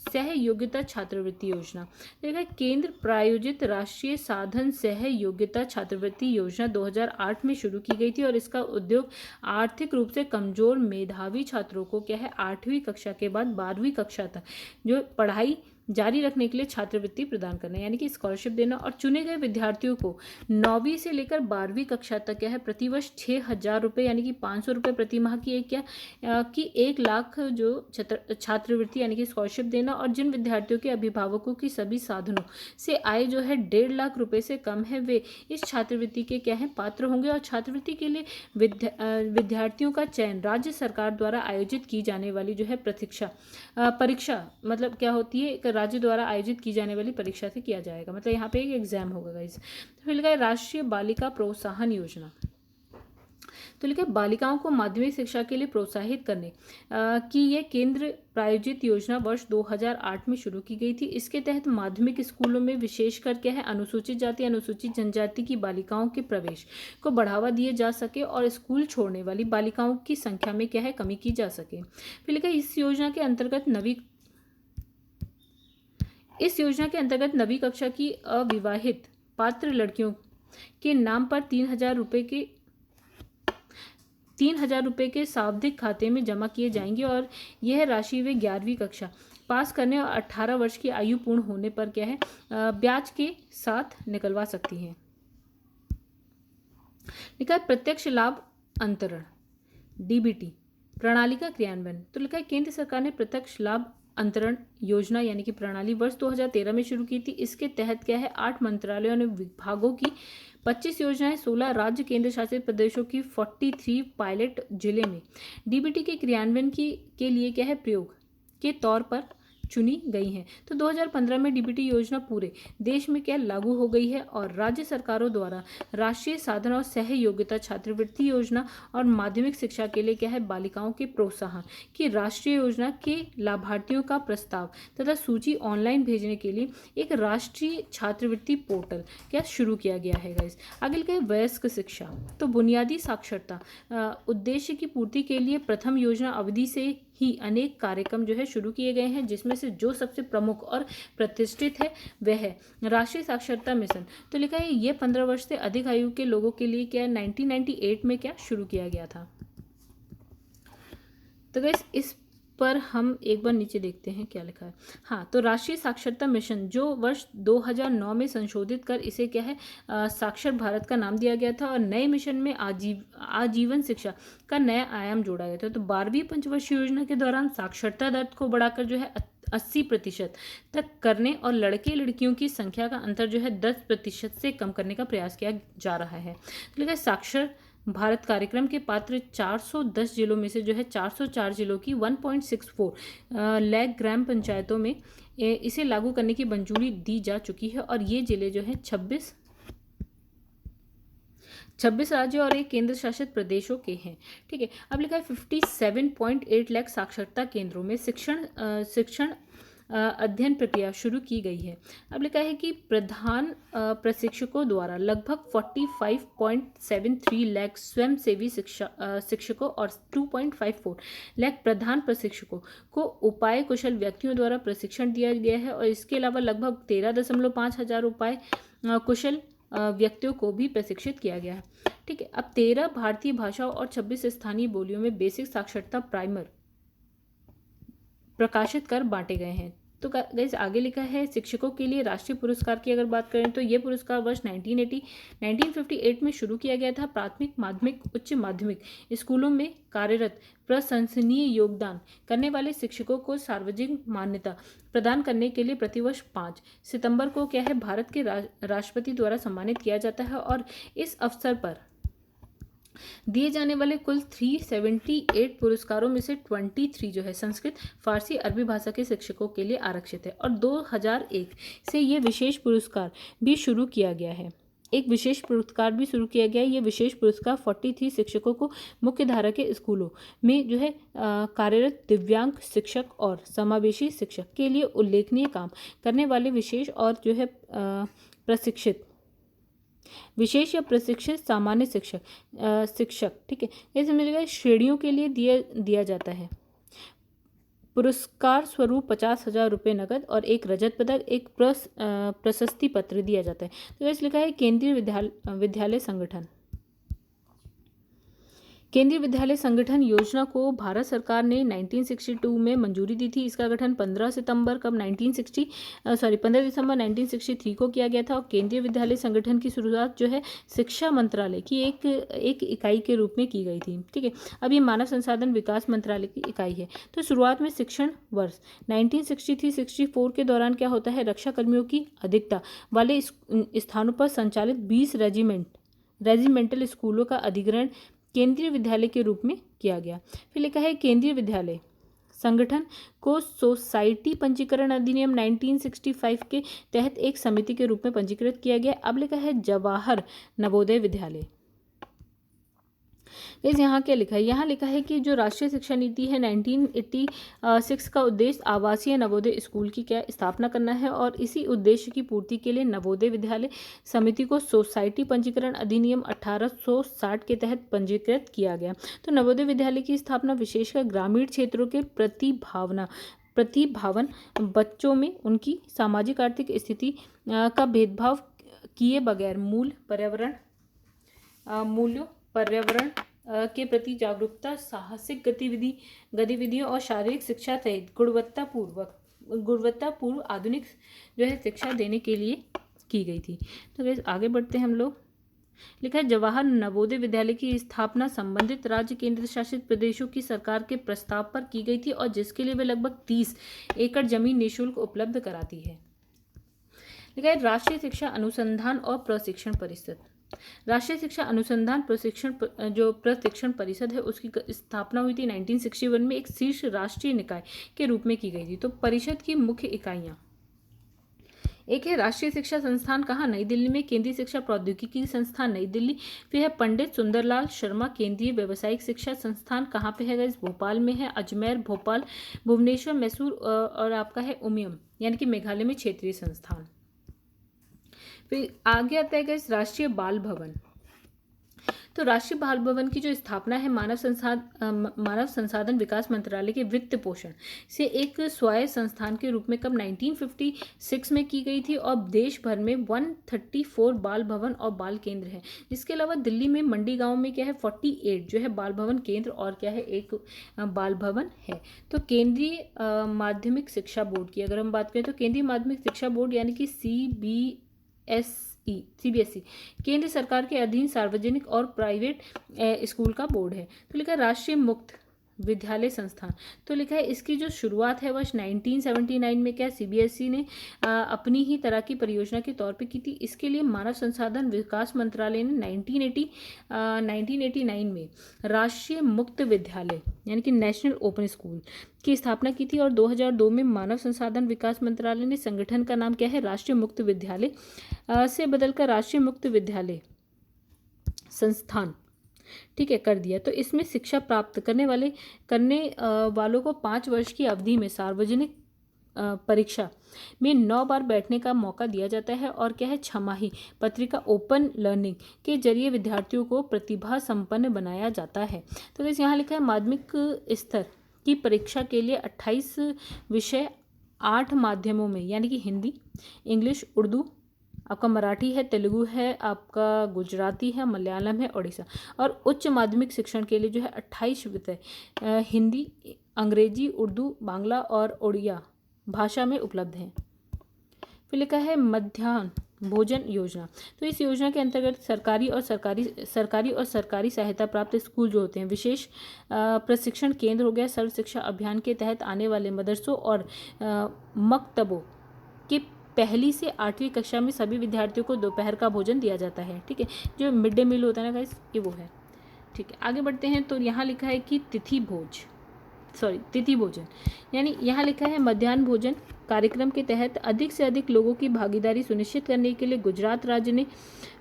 सह योग्यता छात्रवृत्ति योजना। लिखा है केंद्र प्रायोजित राष्ट्रीय साधन सह योग्यता छात्रवृत्ति योजना 2008 में शुरू की गई थी और इसका उद्योग आर्थिक रूप से कमजोर मेधावी छात्रों को क्या है 8वीं कक्षा के बाद 12वीं कक्षा तक जो पढ़ाई जारी रखने के लिए छात्रवृत्ति प्रदान करना, यानी कि स्कॉलरशिप देना, और चुने गए विद्यार्थियों को 9वीं से लेकर 12वीं कक्षा तक क्या है प्रतिवर्ष 6,000 रुपये यानी कि 500 रुपये प्रति माह की एक कि 1 लाख जो छात्रवृत्ति यानी कि स्कॉलरशिप देना, और जिन विद्यार्थियों के अभिभावकों की सभी साधनों से आय जो है 1.5 लाख रुपये से कम है वे इस छात्रवृत्ति के क्या है पात्र होंगे। और छात्रवृत्ति के लिए विद्यार्थियों का चयन राज्य सरकार द्वारा आयोजित की जाने वाली जो है परीक्षा मतलब क्या होती है राज्य द्वारा आयोजित की जाने वाली परीक्षा से किया जाएगा, मतलब यहाँ पे एक एग्जाम होगा गाइस। तो फिर लिखा है राष्ट्रीय बालिका प्रोत्साहन योजना। तो लिखा है बालिकाओं को माध्यमिक शिक्षा के लिए प्रोत्साहित करने की ये केंद्र प्रायोजित योजना वर्ष 2008 में शुरू की गई थी। इसके तहत माध्यमिक स्कूलों में विशेषकर क्या है अनुसूचित जाति अनुसूचित जनजाति की बालिकाओं के प्रवेश को बढ़ावा दिया जा सके और स्कूल छोड़ने वाली बालिकाओं की संख्या में क्या है कमी की जा सके। फिर लिखा है इस योजना के अंतर्गत नवी कक्षा की अविवाहित पात्र लड़कियों के नाम पर 3,000 रुपये के सावधिक खाते में जमा किए जाएंगे और यह राशि वे 11वीं कक्षा पास करने और 18 वर्ष की आयु पूर्ण होने पर क्या है ब्याज के साथ निकलवा सकती हैं। लिखा है प्रत्यक्ष लाभ अंतरण DBT प्रणाली का क्रियान्वयन। तो लिखा है केंद्र सरकार ने प्रत्यक्ष लाभ अंतरण योजना यानी कि प्रणाली वर्ष 2013 में शुरू की थी। इसके तहत क्या है 8 मंत्रालयों ने विभागों की 25 योजनाएं 16 राज्य केंद्र शासित प्रदेशों की 43 पायलट जिले में DBT के क्रियान्वयन के लिए क्या है प्रयोग के तौर पर चुनी गई हैं। तो 2015 में DBT योजना पूरे देश में क्या लागू हो गई है और राज्य सरकारों द्वारा राष्ट्रीय साधन और सह योग्यता छात्रवृत्ति योजना और माध्यमिक शिक्षा के लिए क्या है बालिकाओं के प्रोत्साहन की राष्ट्रीय योजना के लाभार्थियों का प्रस्ताव तथा सूची ऑनलाइन भेजने के लिए एक राष्ट्रीय छात्रवृत्ति पोर्टल क्या शुरू किया गया है गाइस। आगे लिखा है वयस्क शिक्षा। तो बुनियादी साक्षरता उद्देश्य की पूर्ति के लिए प्रथम योजना अवधि से ही अनेक कार्यक्रम जो है शुरू किए गए हैं, जिसमें से जो सबसे प्रमुख और प्रतिष्ठित है वह है राष्ट्रीय साक्षरता मिशन। तो लिखा है ये 15 वर्ष से अधिक आयु के लोगों के लिए क्या 1998 में क्या शुरू किया गया था। तो गाइस इस पर हम एक बार नीचे देखते हैं क्या लिखा है। हाँ, तो राष्ट्रीय साक्षरता मिशन जो वर्ष 2009 में संशोधित कर इसे क्या है साक्षर भारत का नाम दिया गया था और नए मिशन में आजीवन शिक्षा का नया आयाम जोड़ा गया था। तो 12वीं पंचवर्षीय योजना के दौरान साक्षरता दर को बढ़ाकर जो है 80% तक करने और लड़के लड़कियों की संख्या का अंतर जो है 10% से कम करने का प्रयास किया जा रहा है। तो लिखा है साक्षर भारत कार्यक्रम के पात्र 410 जिलों में से जो है 404 जिलों की 1.64 लाख ग्राम पंचायतों में इसे लागू करने की मंजूरी दी जा चुकी है और ये जिले जो है 26 राज्यों और एक केंद्र शासित प्रदेशों के हैं। ठीक है, अब लिखा है 57.8 लाख साक्षरता केंद्रों में शिक्षण अध्ययन प्रक्रिया शुरू की गई है। अब लिखा है कि प्रधान प्रशिक्षकों द्वारा लगभग 45.73 लाख स्वयंसेवी शिक्षकों और 2.54 लाख प्रधान प्रशिक्षकों को उपाय कुशल व्यक्तियों द्वारा प्रशिक्षण दिया गया है और इसके अलावा लगभग 13.5 हजार उपाय कुशल व्यक्तियों को भी प्रशिक्षित किया गया है। ठीक है, अब 13 भारतीय भाषाओं और 26 स्थानीय बोलियों में बेसिक साक्षरता प्राइमर प्रकाशित कर बांटे गए हैं। तो गाइस आगे लिखा है शिक्षकों के लिए राष्ट्रीय पुरस्कार की अगर बात करें तो ये पुरस्कार वर्ष 1958 में शुरू किया गया था। प्राथमिक, माध्यमिक, उच्च माध्यमिक स्कूलों में कार्यरत प्रशंसनीय योगदान करने वाले शिक्षकों को सार्वजनिक मान्यता प्रदान करने के लिए प्रतिवर्ष 5 सितंबर को क्या है भारत के राष्ट्रपति द्वारा सम्मानित किया जाता है। और इस अवसर पर दिए जाने वाले कुल 378 पुरस्कारों में से 23 जो है संस्कृत, फारसी, अरबी भाषा के शिक्षकों के लिए आरक्षित है। और 2001 से ये विशेष पुरस्कार भी शुरू किया गया है। एक विशेष पुरस्कार भी शुरू किया गया है। ये विशेष पुरस्कार 43 शिक्षकों को मुख्य धारा के स्कूलों में जो है कार्यरत दिव्यांग शिक्षक और समावेशी शिक्षक के लिए उल्लेखनीय काम करने वाले विशेष और जो है प्रशिक्षित विशेष या प्रशिक्षित सामान्य शिक्षक ठीक है, ये समझिएगा श्रेणियों के लिए दिया जाता है। पुरस्कार स्वरूप 50,000 रुपये नकद और एक रजत पदक, एक प्रशस्ति पत्र दिया जाता है। तो इस लिखा है केंद्रीय विद्यालय संगठन। केंद्रीय विद्यालय संगठन योजना को भारत सरकार ने 1962 में मंजूरी दी थी। इसका गठन 15 दिसंबर 1963 को किया गया था। और केंद्रीय विद्यालय संगठन की शुरुआत जो है शिक्षा मंत्रालय की एक इकाई के रूप में की गई थी। ठीक है, अब ये मानव संसाधन विकास मंत्रालय की इकाई है। तो शुरुआत में शिक्षण वर्ष 1963-64 के दौरान क्या होता है, रक्षा कर्मियों की अधिकता वाले स्थानों पर संचालित 20 रेजिमेंटल स्कूलों का अधिग्रहण केंद्रीय विद्यालय के रूप में किया गया। फिर लिखा है केंद्रीय विद्यालय संगठन को सोसाइटी पंजीकरण अधिनियम 1965 के तहत एक समिति के रूप में पंजीकृत किया गया। अब लिखा है जवाहर नवोदय विद्यालय। इस यहाँ क्या लिखा है, यहाँ लिखा है कि जो राष्ट्रीय शिक्षा नीति है 1986 का उद्देश्य आवासीय नवोदय स्कूल की क्या स्थापना करना है। और इसी उद्देश्य की पूर्ति के लिए नवोदय विद्यालय समिति को सोसाइटी पंजीकरण अधिनियम 1860 के तहत पंजीकृत किया गया। तो नवोदय विद्यालय की स्थापना विशेषकर ग्रामीण क्षेत्रों के प्रतिभावन बच्चों में उनकी सामाजिक आर्थिक स्थिति का भेदभाव किए बगैर मूल्यों पर्यावरण के प्रति जागरूकता, साहसिक गतिविधियों और शारीरिक शिक्षा सहित गुणवत्तापूर्व आधुनिक जो है शिक्षा देने के लिए की गई थी। तो वैसे आगे बढ़ते हैं हम लोग। लिखा है जवाहर नवोदय विद्यालय की स्थापना संबंधित राज्य केंद्र शासित प्रदेशों की सरकार के प्रस्ताव पर की गई थी और जिसके लिए वे लगभग 30 एकड़ जमीन निःशुल्क उपलब्ध कराती है। लिखा है राष्ट्रीय शिक्षा अनुसंधान और प्रशिक्षण परिषद। राष्ट्रीय शिक्षा अनुसंधान प्रशिक्षण परिषद है, उसकी स्थापना हुई थी 1961 में एक शीर्ष राष्ट्रीय निकाय के रूप में की गई थी। तो परिषद की मुख्य इकाइयां एक है राष्ट्रीय शिक्षा संस्थान कहाँ, नई दिल्ली में। केंद्रीय शिक्षा प्रौद्योगिकी संस्थान नई दिल्ली। फिर है पंडित सुंदरलाल शर्मा केंद्रीय व्यावसायिक शिक्षा संस्थान कहाँ पे है, भोपाल में है। अजमेर, भोपाल, भुवनेश्वर, मैसूर और आपका है उमियम यानी कि मेघालय में क्षेत्रीय संस्थान। फिर आगे आता है राष्ट्रीय बाल भवन। तो राष्ट्रीय बाल भवन की जो स्थापना है मानव संसाधन विकास मंत्रालय के वित्त पोषण से एक स्वायत्त संस्थान के रूप में कब 1956 में की गई थी। और देश भर में 134 बाल भवन और बाल केंद्र हैं। इसके अलावा दिल्ली में मंडी गांव में क्या है 48 जो है बाल भवन केंद्र और क्या है एक बाल भवन है। तो केंद्रीय माध्यमिक शिक्षा बोर्ड की अगर हम बात करें तो केंद्रीय माध्यमिक शिक्षा बोर्ड यानी कि सीबीएसई केंद्र सरकार के अधीन सार्वजनिक और प्राइवेट स्कूल का बोर्ड है। तो लिखा है राष्ट्रीय मुक्त विद्यालय संस्थान। तो लिखा है इसकी जो शुरुआत है वर्ष 1979 में क्या सीबीएसई ने अपनी ही तरह की परियोजना के तौर पे की थी। इसके लिए मानव संसाधन विकास मंत्रालय ने 1989 में राष्ट्रीय मुक्त विद्यालय यानी कि नेशनल ओपन स्कूल की स्थापना की थी। और 2002 में मानव संसाधन विकास मंत्रालय ने संगठन का नाम क्या है राष्ट्रीय मुक्त विद्यालय से बदलकर राष्ट्रीय मुक्त विद्यालय संस्थान ठीक है कर दिया। तो इसमें शिक्षा प्राप्त करने वालों को 5 वर्ष की अवधि में सार्वजनिक परीक्षा में 9 बार बैठने का मौका दिया जाता है। और क्या है छमाही पत्रिका ओपन लर्निंग के जरिए विद्यार्थियों को प्रतिभा संपन्न बनाया जाता है। तो वैसे यहाँ लिखा है माध्यमिक स्तर की परीक्षा के लिए 28 विषय 8 माध्यमों में यानी कि हिंदी, इंग्लिश, उर्दू, आपका मराठी है, तेलुगु है, आपका गुजराती है, मलयालम है, ओडिशा। और उच्च माध्यमिक शिक्षण के लिए जो है 28 विषय हिंदी, अंग्रेजी, उर्दू, बांग्ला और ओडिया भाषा में उपलब्ध हैं। फिर लिखा है मध्याह्न भोजन योजना। तो इस योजना के अंतर्गत सरकारी और सरकारी सहायता प्राप्त स्कूल जो होते हैं, विशेष प्रशिक्षण केंद्र हो गया, सर्व शिक्षा अभियान के तहत आने वाले मदरसों और मकतबों के पहली से 8वीं कक्षा में सभी विद्यार्थियों को दोपहर का भोजन दिया जाता है। ठीक है, जो मिड डे मील होता है ना गाइस, ये वो है। ठीक है, आगे बढ़ते हैं। तो यहाँ लिखा है कि तिथि भोजन, यानी यहाँ लिखा है मध्याह्न भोजन कार्यक्रम के तहत अधिक से अधिक लोगों की भागीदारी सुनिश्चित करने के लिए गुजरात राज्य ने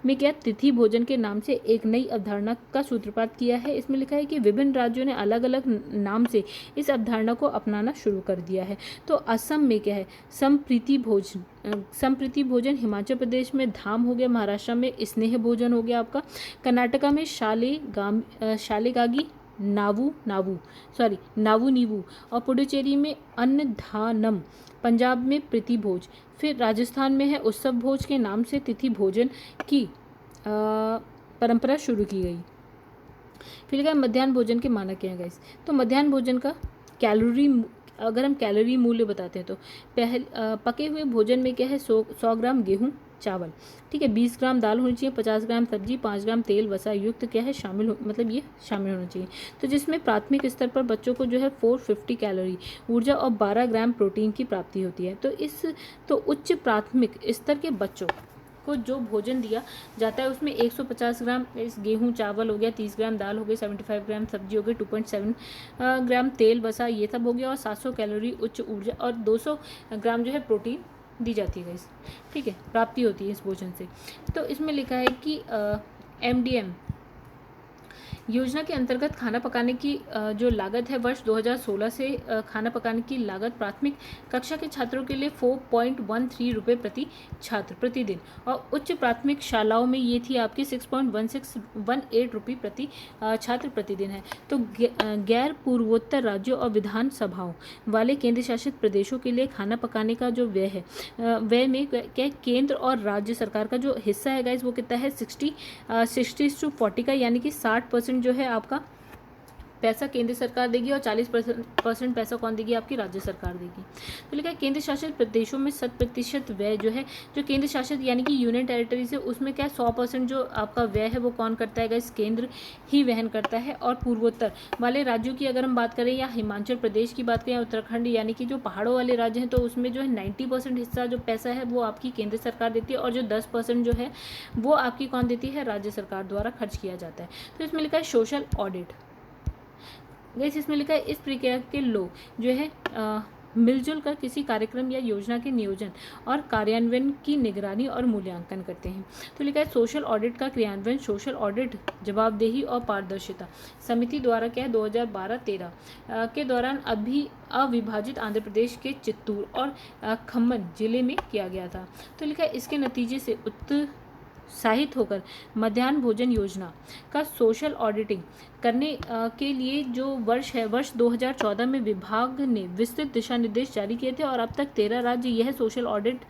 क्या तिथि भोजन के नाम से एक नई अवधारणा का सूत्रपात किया है। इसमें लिखा है कि विभिन्न राज्यों ने अलग अलग नाम से इस अवधारणा को अपनाना शुरू कर दिया है। तो असम में क्या है, संप्रीति भोजन, हिमाचल प्रदेश में धाम हो गया, महाराष्ट्र में स्नेह भोजन हो गया आपका, कर्नाटका में शालेगागी नावू नीवू, और पुडुचेरी में अन्नधानम, पंजाब में प्रीति भोज, फिर राजस्थान में है उत्सव भोज के नाम से तिथि भोजन की परंपरा शुरू की गई। फिर मध्याह्न भोजन के मानक क्या है गाइस। तो मध्याह्न भोजन का अगर हम कैलोरी मूल्य बताते हैं तो पके हुए भोजन में क्या है 100 ग्राम गेहूं चावल, ठीक है, 20 ग्राम दाल होनी चाहिए, 50 ग्राम सब्जी, 5 ग्राम तेल वसा युक्त क्या है ये शामिल होना चाहिए। तो जिसमें प्राथमिक स्तर पर बच्चों को जो है 450 कैलोरी ऊर्जा और 12 ग्राम प्रोटीन की प्राप्ति होती है। तो उच्च प्राथमिक स्तर के बच्चों को जो भोजन दिया जाता है उसमें 150 ग्राम गेहूं चावल हो गया, 30 ग्राम दाल हो गई, 75 ग्राम सब्जी हो गई, 2.7 ग्राम तेल वसा ये सब हो गया, और 700 कैलोरी उच्च ऊर्जा और 200 ग्राम जो है प्रोटीन दी जाती है गाइस। ठीक है, प्राप्ति होती है इस भोजन से। तो इसमें लिखा है कि MDM योजना के अंतर्गत खाना पकाने की जो लागत है वर्ष 2016 से खाना पकाने की लागत प्राथमिक कक्षा के छात्रों के लिए 4.13 रुपये प्रति छात्र प्रतिदिन, और उच्च प्राथमिक शालाओं में ये थी आपकी 6.1618 रुपये प्रति छात्र प्रतिदिन है। तो गैर पूर्वोत्तर राज्यों और विधान सभाओं वाले केंद्र शासित प्रदेशों के लिए खाना पकाने का जो व्यय है, व्यय में क्या केंद्र और राज्य सरकार का जो हिस्सा है गाइस वो कितना है 60-40 का, यानी कि 60% जो है आपका पैसा केंद्र सरकार देगी और 40% पैसा कौन देगी, आपकी राज्य सरकार देगी। तो लिखा है केंद्र शासित प्रदेशों में 100% व्यय जो है, जो केंद्र शासित यानी कि यूनियन टेरिटरी से, उसमें क्या 100% जो आपका व्यय है वो कौन करता है गाइस, केंद्र ही वहन करता है। और पूर्वोत्तर वाले राज्यों की अगर हम बात करें या हिमाचल प्रदेश की बात करें, उत्तराखंड यानी कि जो पहाड़ों वाले राज्य हैं, तो उसमें जो है 90% हिस्सा जो पैसा है वो आपकी केंद्र सरकार देती है, और जो 10% जो है वो आपकी कौन देती है, राज्य सरकार द्वारा खर्च किया जाता है। तो इसमें लिखा है सोशल ऑडिट गाइस, इसमें लिखा है इस प्रक्रिया के लोग जो है मिलजुल कर किसी कार्यक्रम या योजना के नियोजन और कार्यान्वयन की निगरानी और मूल्यांकन करते हैं। तो लिखा है सोशल ऑडिट का क्रियान्वयन सोशल ऑडिट जवाबदेही और पारदर्शिता समिति द्वारा क्या है 2012-13 के दौरान अविभाजित आंध्र प्रदेश के चित्तूर और खम्मन जिले में किया गया था। तो लिखा है इसके नतीजे से उत्साहित होकर मध्याह्न भोजन योजना का सोशल ऑडिटिंग करने के लिए जो वर्ष 2014 में विभाग ने विस्तृत दिशा निर्देश जारी किए थे, और अब तक 13 राज्य यह सोशल ऑडिट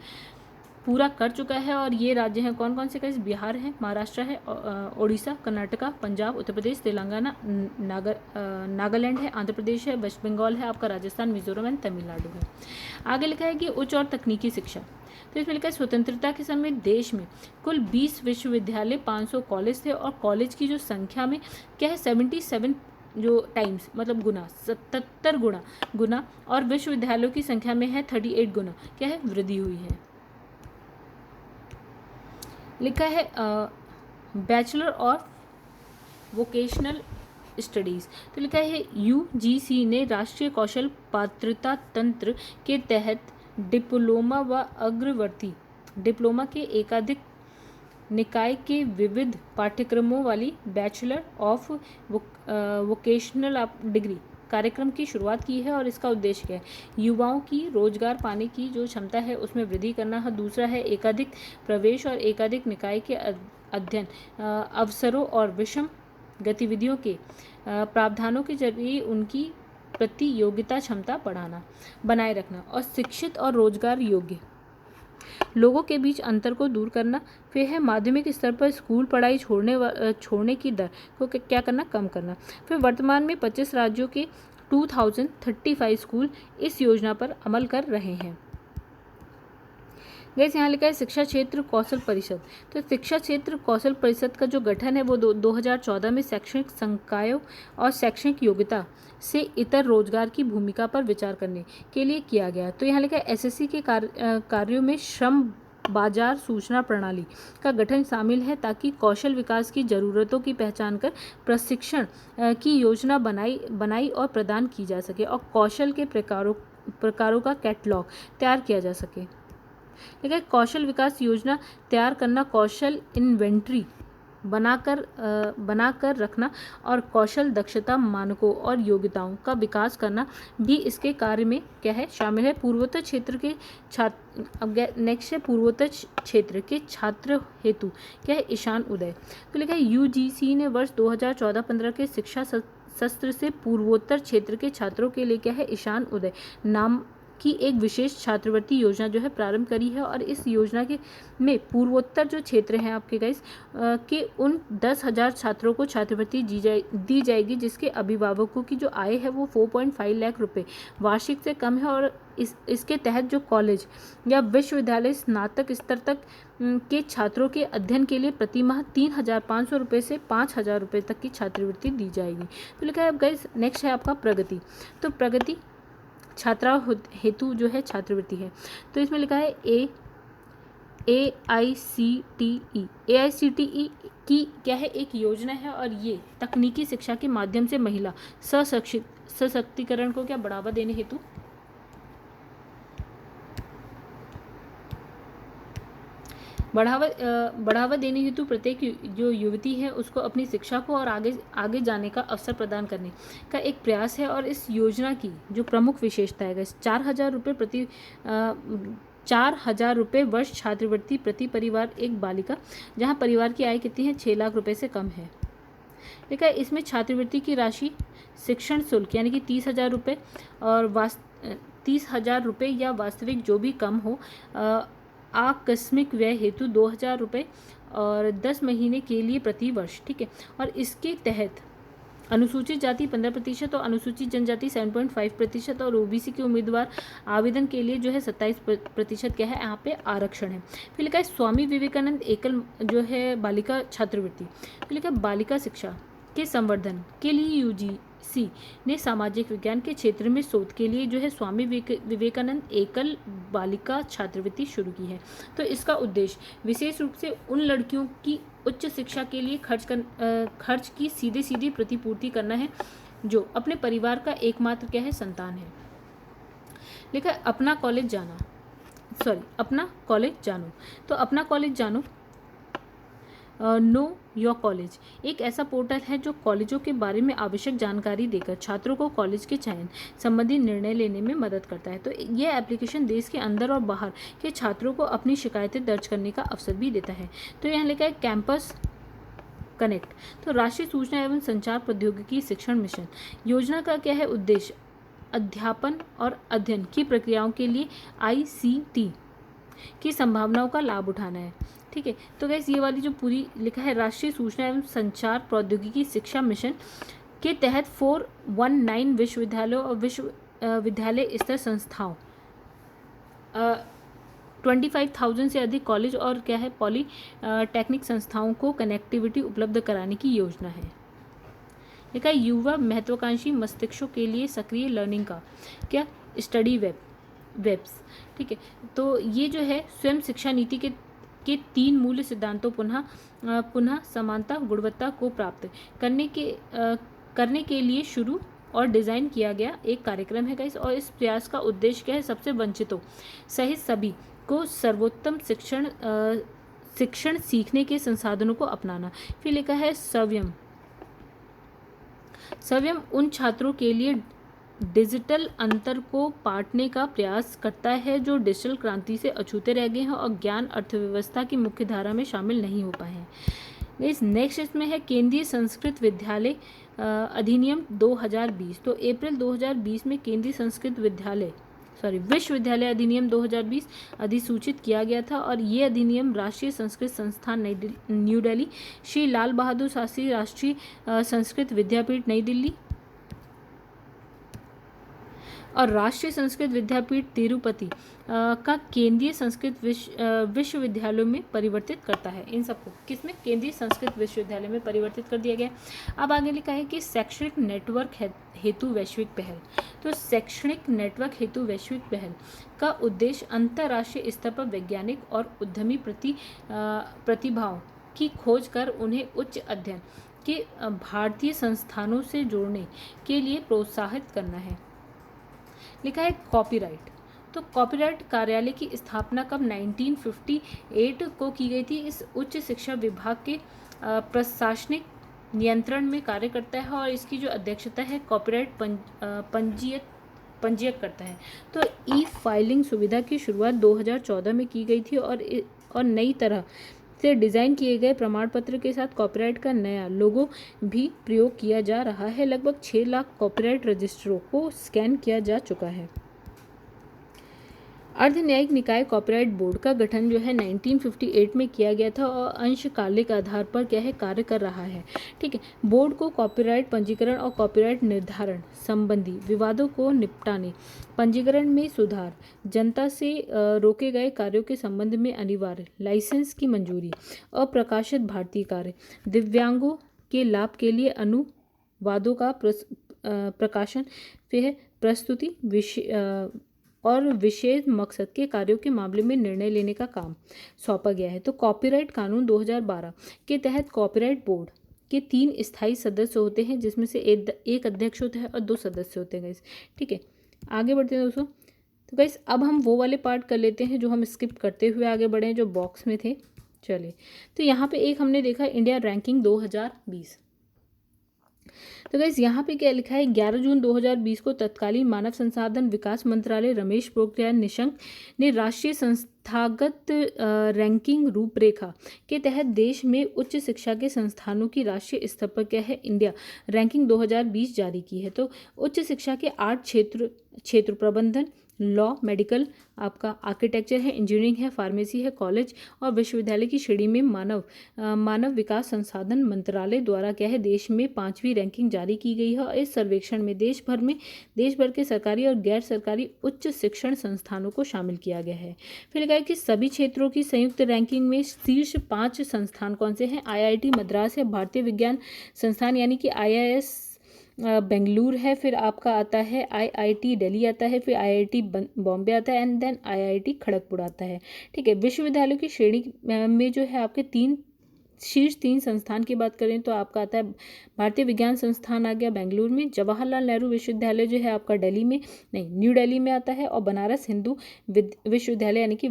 पूरा कर चुका है। और ये राज्य हैं कौन कौन से गाइस, बिहार है, महाराष्ट्र है, ओडिशा, कर्नाटका, पंजाब, उत्तर प्रदेश, तेलंगाना, नागालैंड है, आंध्र प्रदेश है, वेस्ट बंगाल है, आपका राजस्थान, मिजोरम एंड तमिलनाडु है। आगे लिखा है कि उच्च और तकनीकी शिक्षा। तो इसमें लिखा है स्वतंत्रता के समय देश में कुल 20 विश्वविद्यालय, 500 कॉलेज थे, और कॉलेज की जो संख्या में क्या है 77 जो टाइम्स मतलब गुना 77 गुना और विश्वविद्यालयों की संख्या में है 38 गुना क्या है वृद्धि हुई है। लिखा है बैचलर ऑफ वोकेशनल स्टडीज़। तो लिखा है UGC ने राष्ट्रीय कौशल पात्रता तंत्र के तहत डिप्लोमा व अग्रवर्ती डिप्लोमा के एकाधिक निकाय के विविध पाठ्यक्रमों वाली बैचलर ऑफ वोकेशनल डिग्री कार्यक्रम की शुरुआत की है, और इसका उद्देश्य क्या है, युवाओं की रोजगार पाने की जो क्षमता है उसमें वृद्धि करना है। दूसरा है एकाधिक प्रवेश और एकाधिक निकाय के अध्ययन अवसरों और विषम गतिविधियों के प्रावधानों के जरिए उनकी प्रतियोगिता क्षमता बनाए रखना, और शिक्षित और रोजगार योग्य लोगों के बीच अंतर को दूर करना। फिर है माध्यमिक स्तर पर स्कूल पढ़ाई छोड़ने की दर को क्या करना, कम करना। फिर वर्तमान में 25 राज्यों के 2035 स्कूल इस योजना पर अमल कर रहे हैं। गैस यहाँ लिखा है शिक्षा क्षेत्र कौशल परिषद। तो शिक्षा क्षेत्र कौशल परिषद का जो गठन है वो 2014 में शैक्षणिक संकायों और शैक्षणिक योग्यता से इतर रोजगार की भूमिका पर विचार करने के लिए किया गया। तो यहाँ लिखा है एसएससी के कार्यों में श्रम बाजार सूचना प्रणाली का गठन शामिल है ताकि कौशल विकास की ज़रूरतों की पहचान कर प्रशिक्षण की योजना बनाई और प्रदान की जा सके और कौशल के प्रकारों का कैटलॉग तैयार किया जा सके। ठीक है, कौशल विकास योजना तैयार करना, कौशल इन्वेंट्री बनाकर रखना और कौशल दक्षता मानकों और योग्यताओं का विकास करना भी इसके कार्य में क्या है शामिल है। पूर्वोत्तर क्षेत्र के नेक्स्ट है पूर्वोत्तर क्षेत्र के छात्र हेतु क्या है ईशान उदय। तो लिखा है यूजीसी ने वर्ष 2014-15 के शिक्षा सत्र से पूर्वोत्तर क्षेत्र के छात्रों के लिए क्या है ईशान उदय नाम की एक विशेष छात्रवृत्ति योजना जो है प्रारंभ करी है और इस योजना के में पूर्वोत्तर जो क्षेत्र हैं आपके गाइस के उन 10,000 छात्रों को छात्रवृत्ति दी जाएगी जिसके अभिभावकों की जो आय है वो 4.5 लाख रुपए वार्षिक से कम है और इसके तहत जो कॉलेज या विश्वविद्यालय स्नातक स्तर तक के छात्रों के अध्ययन के लिए प्रति माह 3,500 रुपये से 5,000 रुपये तक की छात्रवृत्ति दी जाएगी। तो लिखा है अब गाइस नेक्स्ट है आपका प्रगति। तो प्रगति छात्राओं हेतु जो है छात्रवृत्ति है। तो इसमें लिखा है AICTE की क्या है एक योजना है और ये तकनीकी शिक्षा के माध्यम से महिला सशक्तिकरण को क्या बढ़ावा देने हेतु बढ़ावा देने हेतु प्रत्येक जो युवती है उसको अपनी शिक्षा को और आगे जाने का अवसर प्रदान करने का एक प्रयास है। और इस योजना की जो प्रमुख विशेषता है 4,000 रुपये वर्ष छात्रवृत्ति प्रति परिवार एक बालिका जहां परिवार की आय कितनी है 6 लाख रुपए से कम है। देखा इसमें छात्रवृत्ति की राशि शिक्षण शुल्क यानी कि 30,000 रुपये और 30,000 रुपये या वास्तविक जो भी कम हो आकस्मिक व्यय हेतु 2,000 रुपये और 10 महीने के लिए प्रति वर्ष। ठीक है, और इसके तहत अनुसूचित जाति 15% और अनुसूचित जनजाति 7.5% और ओबीसी के उम्मीदवार आवेदन के लिए जो है 27% क्या है यहाँ पे आरक्षण है। फिर लिखा है स्वामी विवेकानंद एकल जो है बालिका छात्रवृत्ति। तो लिखा है बालिका शिक्षा के संवर्धन के लिए यूजीसी ने सामाजिक विज्ञान के क्षेत्र में शोध के लिए जो है स्वामी विवेकानंद एकल बालिका छात्रवृत्ति शुरू की है। तो इसका उद्देश्य विशेष रूप से उन लड़कियों की उच्च शिक्षा के लिए खर्च की सीधी प्रतिपूर्ति करना है जो अपने परिवार का एकमात्र क्या है संतान है। लिखा है अपना कॉलेज जानो। तो अपना कॉलेज जानो नो योर कॉलेज एक ऐसा पोर्टल है जो कॉलेजों के बारे में आवश्यक जानकारी देकर छात्रों को कॉलेज के चयन संबंधी निर्णय लेने में मदद करता है। तो यह एप्लीकेशन देश के अंदर और बाहर के छात्रों को अपनी शिकायतें दर्ज करने का अवसर भी देता है। तो यहाँ लिखा है कैंपस कनेक्ट। तो राष्ट्रीय सूचना एवं संचार प्रौद्योगिकी शिक्षण मिशन योजना का क्या है उद्देश्य अध्यापन और अध्ययन की प्रक्रियाओं के लिए ICT की संभावनाओं का लाभ उठाना है। ठीक है, तो गैस ये वाली जो पूरी लिखा है राष्ट्रीय सूचना एवं संचार प्रौद्योगिकी शिक्षा मिशन के तहत 419 विश्वविद्यालयों और विश्वविद्यालय स्तर संस्थाओं 25,000 से अधिक कॉलेज और क्या है पॉलीटेक्निक संस्थाओं को कनेक्टिविटी उपलब्ध कराने की योजना है। लिखा है युवा महत्वाकांक्षी मस्तिष्कों के लिए सक्रिय लर्निंग का क्या स्टडी वेब्स। ठीक है, तो ये जो है स्वयं शिक्षा नीति के 3 मूल सिद्धांतों पुनः समानता गुणवत्ता को प्राप्त करने के लिए शुरू और डिज़ाइन किया गया एक कार्यक्रम है गाइस। और इस प्रयास का उद्देश्य क्या है सबसे वंचितों सहित सभी को सर्वोत्तम शिक्षण सीखने के संसाधनों को अपनाना। फिर लिखा है सव्यम उन छात्रों के लिए डिजिटल अंतर को पाटने का प्रयास करता है जो डिजिटल क्रांति से अछूते रह गए हैं और ज्ञान अर्थव्यवस्था की मुख्य धारा में शामिल नहीं हो पाए हैं। इस नेक्स्ट इसमें है केंद्रीय संस्कृत विद्यालय अधिनियम 2020। तो अप्रैल 2020 में केंद्रीय संस्कृत विश्वविद्यालय अधिनियम 2020 अधिसूचित किया गया था और ये अधिनियम राष्ट्रीय संस्कृत संस्थान न्यू दिल्ली, श्री लाल बहादुर शास्त्री राष्ट्रीय संस्कृत विद्यापीठ नई दिल्ली और राष्ट्रीय संस्कृत विद्यापीठ तिरुपति का केंद्रीय संस्कृत विश्वविद्यालयों में परिवर्तित करता है। इन सबको किसमें? केंद्रीय संस्कृत विश्वविद्यालय में परिवर्तित कर दिया गया। अब आगे लिखा है कि शैक्षणिक नेटवर्क हेतु वैश्विक पहल। तो शैक्षणिक नेटवर्क हेतु वैश्विक पहल का उद्देश्य अंतर्राष्ट्रीय स्तर पर वैज्ञानिक और उद्यमी प्रतिभाओं की खोज कर उन्हें उच्च अध्ययन के भारतीय संस्थानों से जोड़ने के लिए प्रोत्साहित करना है। लिखा है कॉपीराइट। तो कॉपीराइट कार्यालय की स्थापना कब? 1958 को की गई थी। इस उच्च शिक्षा विभाग के प्रशासनिक नियंत्रण में कार्य करता है और इसकी जो अध्यक्षता है कॉपीराइट पंजीयक करता है। तो ई फाइलिंग सुविधा की शुरुआत 2014 में की गई थी और नई तरह से डिज़ाइन किए गए प्रमाण पत्र के साथ कॉपीराइट का नया लोगो भी प्रयोग किया जा रहा है। लगभग 6 लाख कॉपीराइट रजिस्टरों को स्कैन किया जा चुका है। अर्ध न्यायिक निकाय कॉपीराइट बोर्ड का गठन जो है 1958 में किया गया था और अंशकालिक आधार पर क्या है कार्य कर रहा है। ठीक है, बोर्ड को कॉपीराइट पंजीकरण और कॉपीराइट निर्धारण संबंधी विवादों को निपटाने, पंजीकरण में सुधार, जनता से रोके गए कार्यों के संबंध में अनिवार्य लाइसेंस की मंजूरी, अप्रकाशित भारतीय कार्य, दिव्यांगों के लाभ के लिए अनुवादों का प्रकाशन, फिर प्रस्तुति और विशेष मकसद के कार्यों के मामले में निर्णय लेने का काम सौंपा गया है। तो कॉपीराइट कानून 2012 के तहत कॉपीराइट बोर्ड के 3 स्थायी सदस्य होते हैं, जिसमें से एक अध्यक्ष होता है और 2 सदस्य होते हैं गाइस। ठीक है, आगे बढ़ते हैं दोस्तों। तो गाइस अब हम वो वाले पार्ट कर लेते हैं जो हम स्किप करते हुए आगे बढ़े हैं, जो बॉक्स में थे। चलिए, तो यहाँ पे एक हमने देखा इंडिया रैंकिंग 2020। तो गाइस यहाँ पे क्या लिखा है? 11 जून 2020 को तत्कालीन मानव संसाधन विकास मंत्रालय रमेश पोखरियाल निशंक ने राष्ट्रीय संस्थागत रैंकिंग रूपरेखा के तहत देश में उच्च शिक्षा के संस्थानों की राष्ट्रीय स्तर पर क्या है इंडिया रैंकिंग 2020 जारी की है। तो उच्च शिक्षा के 8 क्षेत्र प्रबंधन, लॉ, मेडिकल, आपका आर्किटेक्चर है, इंजीनियरिंग है, फार्मेसी है, कॉलेज और विश्वविद्यालय की श्रेणी में मानव विकास संसाधन मंत्रालय द्वारा क्या है देश में 5वीं रैंकिंग जारी की गई है। और इस सर्वेक्षण में देश भर के सरकारी और गैर सरकारी उच्च शिक्षण संस्थानों को शामिल किया गया है। फिर लिखा है कि सभी क्षेत्रों की संयुक्त रैंकिंग में शीर्ष 5 संस्थान कौन से हैं? IIT मद्रास है, भारतीय विज्ञान संस्थान यानी कि IIS बेंगलुरु है, फिर आपका आता है IIT दिल्ली आता है, फिर IIT बॉम्बे आता है एंड देन IIT खड़गपुर आता है। ठीक है, विश्वविद्यालयों की श्रेणी में जो है आपके शीर्ष 3 संस्थान की बात करें तो आपका आता है भारतीय विज्ञान संस्थान आ गया बेंगलुरु में, जवाहरलाल नेहरू विश्वविद्यालय जो है आपका न्यू दिल्ली में आता है, और बनारस हिंदू विश्वविद्यालय यानी कि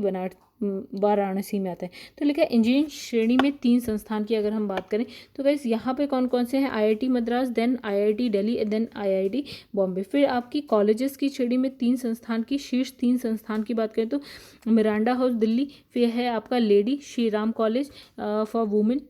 वाराणसी में आता है। तो लिखा है इंजीनियरिंग श्रेणी में 3 संस्थान की अगर हम बात करें तो गाइस यहाँ पे कौन कौन से हैं? IIT Madras, then IIT Delhi, then IIT Bombay. फिर आपकी कॉलेजेस की श्रेणी में 3 संस्थान की शीर्ष 3 संस्थान की बात करें तो मिरांडा हाउस दिल्ली, फिर है आपका lady Shri Ram college for women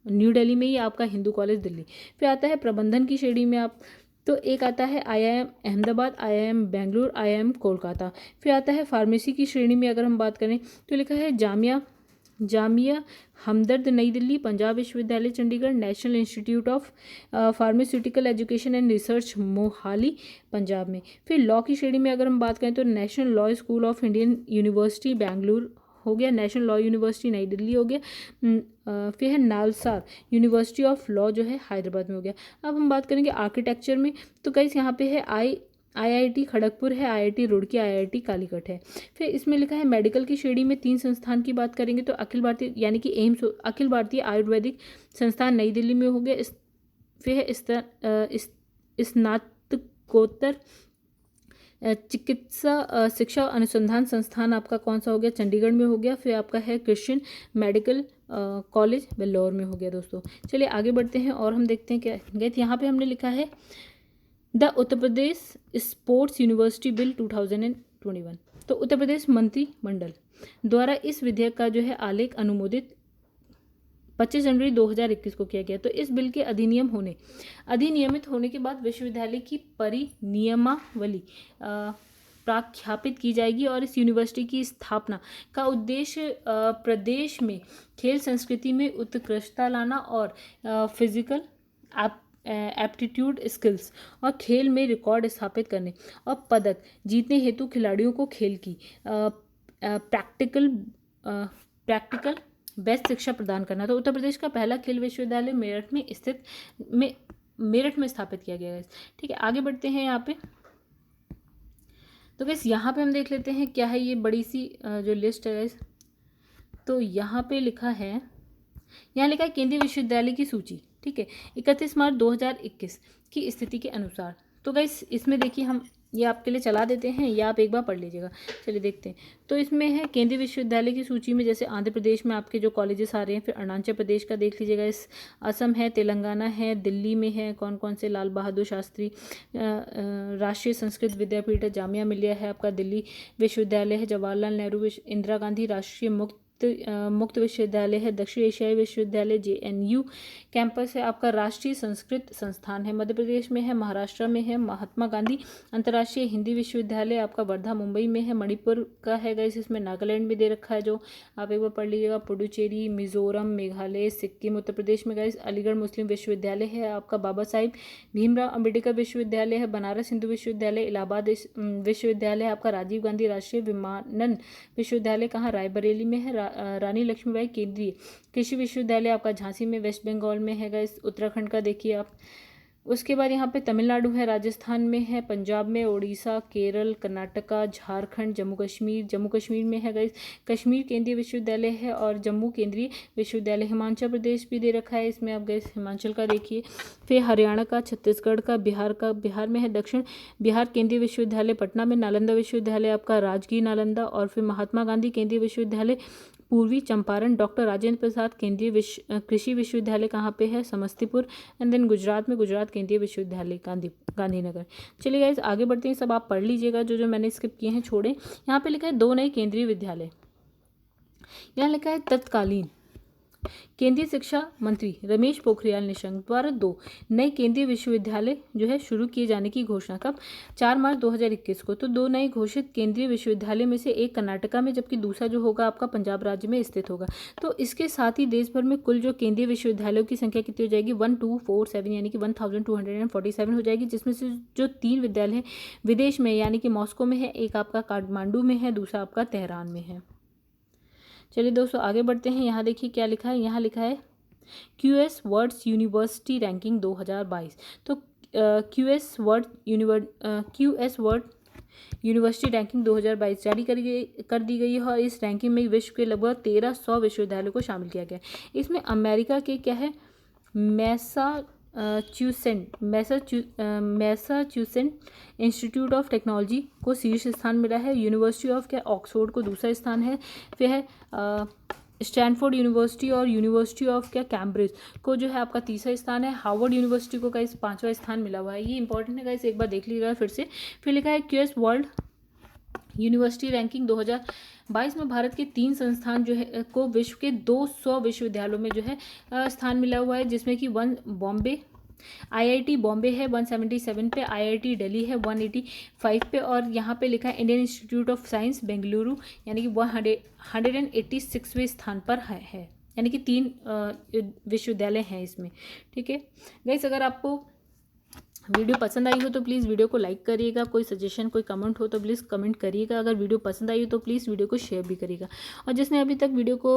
new Delhi में ही आपका हिंदू कॉलेज दिल्ली। फिर आता है प्रबंधन की श्रेणी में आप तो एक आता है IIM Ahmedabad, IIM Bengaluru, IIM Kolkata. फिर आता है फार्मेसी की श्रेणी में अगर हम बात करें तो लिखा है जामिया हमदर्द नई दिल्ली, पंजाब विश्वविद्यालय Chandigarh, national institute of pharmaceutical education and research Mohali Punjab में। फिर लॉ की श्रेणी में अगर हम बात करें तो national law school of Indian university Bengaluru हो गया, नेशनल लॉ यूनिवर्सिटी नई दिल्ली हो गया, फिर है नालसार यूनिवर्सिटी ऑफ लॉ जो है हैदराबाद में हो गया। अब हम बात करेंगे आर्किटेक्चर में तो गाइस यहाँ पे है IIT खड़गपुर है, IIT रुड़की, IIT कालीकट है। फिर इसमें लिखा है मेडिकल की श्रेणी में 3 संस्थान की बात करेंगे तो अखिल भारतीय यानी कि एम्स अखिल भारतीय आयुर्वेदिक संस्थान नई दिल्ली में हो गया। फिर है स्नातकोत्तर चिकित्सा शिक्षा अनुसंधान संस्थान आपका कौन सा हो गया? चंडीगढ़ में हो गया। फिर आपका है क्रिश्चियन मेडिकल कॉलेज वेल्लोर में हो गया। दोस्तों चलिए आगे बढ़ते हैं और हम देखते हैं क्या गए। यहाँ पे हमने लिखा है the Uttar Pradesh sports university bill 2021। तो उत्तर प्रदेश मंत्रिमंडल द्वारा इस विधेयक का जो है आलेख अनुमोदित 25 जनवरी 2021 को किया गया। तो इस बिल के अधिनियमित होने के बाद विश्वविद्यालय की परिनियमावली प्रख्यापित की जाएगी और इस यूनिवर्सिटी की स्थापना का उद्देश्य प्रदेश में खेल संस्कृति में उत्कृष्टता लाना और फिजिकल एप्टीट्यूड स्किल्स और खेल में रिकॉर्ड स्थापित करने और पदक जीतने हेतु खिलाड़ियों को खेल की प्रैक्टिकल बेस्ट शिक्षा प्रदान करना। तो उत्तर प्रदेश का पहला खेल विश्वविद्यालय मेरठ में स्थापित किया गया है। ठीक है, आगे बढ़ते हैं यहाँ पे। तो गैस यहाँ पे हम देख लेते हैं क्या है ये बड़ी सी जो लिस्ट है गैस। तो यहाँ पे लिखा है, यहाँ लिखा है केंद्रीय विश्वविद्यालय की सूची। ठीक है, 31 मार्च 2021 की स्थिति के अनुसार। तो गाइस इसमें देखिए, हम ये आपके लिए चला देते हैं या आप एक बार पढ़ लीजिएगा। चलिए देखते हैं। तो इसमें है केंद्रीय विश्वविद्यालय की सूची में, जैसे आंध्र प्रदेश में आपके जो कॉलेजेस आ रहे हैं, फिर अरुणाचल प्रदेश का देख लीजिएगा, इस असम है, तेलंगाना है, दिल्ली में है, कौन कौन से, लाल बहादुर शास्त्री राष्ट्रीय संस्कृत विद्यापीठ है, जामिया मिलिया है आपका, दिल्ली विश्वविद्यालय है, जवाहरलाल नेहरू इंदिरा गांधी राष्ट्रीय मुक्त विश्वविद्यालय है, दक्षिण एशियाई विश्वविद्यालय JNU कैंपस है आपका, राष्ट्रीय संस्कृत संस्थान है मध्य प्रदेश में है, महाराष्ट्र में है, महात्मा गांधी अंतर्राष्ट्रीय हिंदी विश्वविद्यालय आपका वर्धा मुंबई में है, मणिपुर का है गाइस, इसमें नागालैंड में दे रखा है, जो आप एक बार पढ़ लीजिएगा, पुडुचेरी, मिजोरम, मेघालय, सिक्किम, उत्तर प्रदेश में गाइस अलीगढ़ मुस्लिम विश्वविद्यालय है आपका, बाबा साहिब भीमराव अम्बेडकर विश्वविद्यालय है, बनारस हिंदू विश्वविद्यालय, इलाहाबाद विश्वविद्यालय आपका, राजीव गांधी राष्ट्रीय विमानन विश्वविद्यालय कहाँ, रायबरेली में है, रानी लक्ष्मीबाई केंद्रीय कृषि विश्वविद्यालय आपका झांसी में वेस्ट बंगाल में है गाइस, उत्तराखंड का देखिए आप। उसके बाद यहाँ पे तमिलनाडु है, राजस्थान में है, पंजाब में, उड़ीसा, केरल, कर्नाटका, झारखंड, जम्मू कश्मीर में है गाइस कश्मीर केंद्रीय विश्वविद्यालय है, और जम्मू केंद्रीय विश्वविद्यालय, हिमाचल प्रदेश भी दे रखा है इसमें आप गाइस, हिमाचल का देखिए, फिर हरियाणा का, छत्तीसगढ़ का, बिहार में है दक्षिण बिहार केंद्रीय विश्वविद्यालय, पटना में नालंदा विश्वविद्यालय आपका, राजगीर नालंदा, और फिर महात्मा गांधी केंद्रीय विश्वविद्यालय पूर्वी चंपारण, डॉक्टर राजेंद्र प्रसाद केंद्रीय कृषि विश्वविद्यालय कहाँ पे है, समस्तीपुर, एंड देन गुजरात में गुजरात केंद्रीय विश्वविद्यालय गांधीनगर। चलिए गाइस आगे बढ़ते हैं, सब आप पढ़ लीजिएगा, जो मैंने स्किप किए हैं छोड़े। यहाँ पे लिखा है 2 नए केंद्रीय विद्यालय, यहाँ लिखा है तत्कालीन केंद्रीय शिक्षा मंत्री रमेश पोखरियाल निशंक द्वारा 2 नए केंद्रीय विश्वविद्यालय जो है शुरू किए जाने की घोषणा कब, 4 मार्च 2021 को। तो 2 नए घोषित केंद्रीय विश्वविद्यालय में से एक कर्नाटका में, जबकि दूसरा जो होगा आपका पंजाब राज्य में स्थित होगा। तो इसके साथ ही देश भर में कुल जो केंद्रीय विश्वविद्यालयों की संख्या कितनी हो जाएगी, 1247 यानी कि 1247 हो जाएगी, जिसमें से जो 3 विद्यालय हैं विदेश में यानी कि मॉस्को में है, एक आपका काठमांडू में है, दूसरा आपका तेहरान में है। चलिए दोस्तों आगे बढ़ते हैं। यहाँ देखिए क्या लिखा है, यहाँ लिखा है QS वर्ड्स यूनिवर्सिटी रैंकिंग 2022। तो QS वर्ड यूनिवर्सिटी रैंकिंग 2022 जारी कर दी गई है, और इस रैंकिंग में विश्व के लगभग 1300 विश्वविद्यालयों को शामिल किया गया है। इसमें अमेरिका के क्या है, मैसाचुसेट्स इंस्टीट्यूट ऑफ टेक्नोलॉजी को शीर्ष स्थान मिला है, यूनिवर्सिटी ऑफ क्या ऑक्सफोर्ड को दूसरा स्थान है, फिर है स्टैनफोर्ड यूनिवर्सिटी और यूनिवर्सिटी ऑफ क्या कैम्ब्रिज को जो है आपका तीसरा स्थान है, हार्वर्ड यूनिवर्सिटी को गाइस 5वां स्थान मिला हुआ है। ये इंपॉर्टेंट है गाइस, एक बार देख लीजिएगा फिर से। फिर लिखा है QS वर्ल्ड यूनिवर्सिटी रैंकिंग 2022 में भारत के 3 संस्थान जो है को विश्व के 200 विश्वविद्यालयों में जो है स्थान मिला हुआ है, जिसमें कि IIT बॉम्बे है 177 पे, IIT दिल्ली है 185 पे, और यहाँ पे लिखा है Indian institute of science Bengaluru यानी कि 186वें स्थान पर है, यानी कि 3 विश्वविद्यालय हैं इसमें। ठीक है गाइस, अगर आपको वीडियो पसंद आई हो तो प्लीज़ वीडियो को लाइक करिएगा, कोई सजेशन कोई कमेंट हो तो प्लीज़ कमेंट करिएगा, अगर वीडियो पसंद आई हो तो प्लीज़ वीडियो को शेयर भी करिएगा, और जिसने अभी तक वीडियो को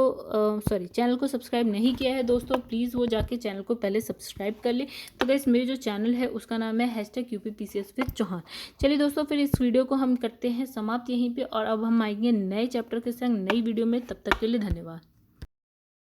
चैनल को सब्सक्राइब नहीं किया है दोस्तों, प्लीज़ वो जाके चैनल को पहले सब्सक्राइब कर ले। तो गाइस मेरे जो चैनल है उसका नाम है #UPPCS विद चौहान। चलिए दोस्तों, फिर इस वीडियो को हम करते हैं समाप्त यहीं पर, और अब हम आएंगे नए चैप्टर के संग नई वीडियो में। तब तक के लिए धन्यवाद।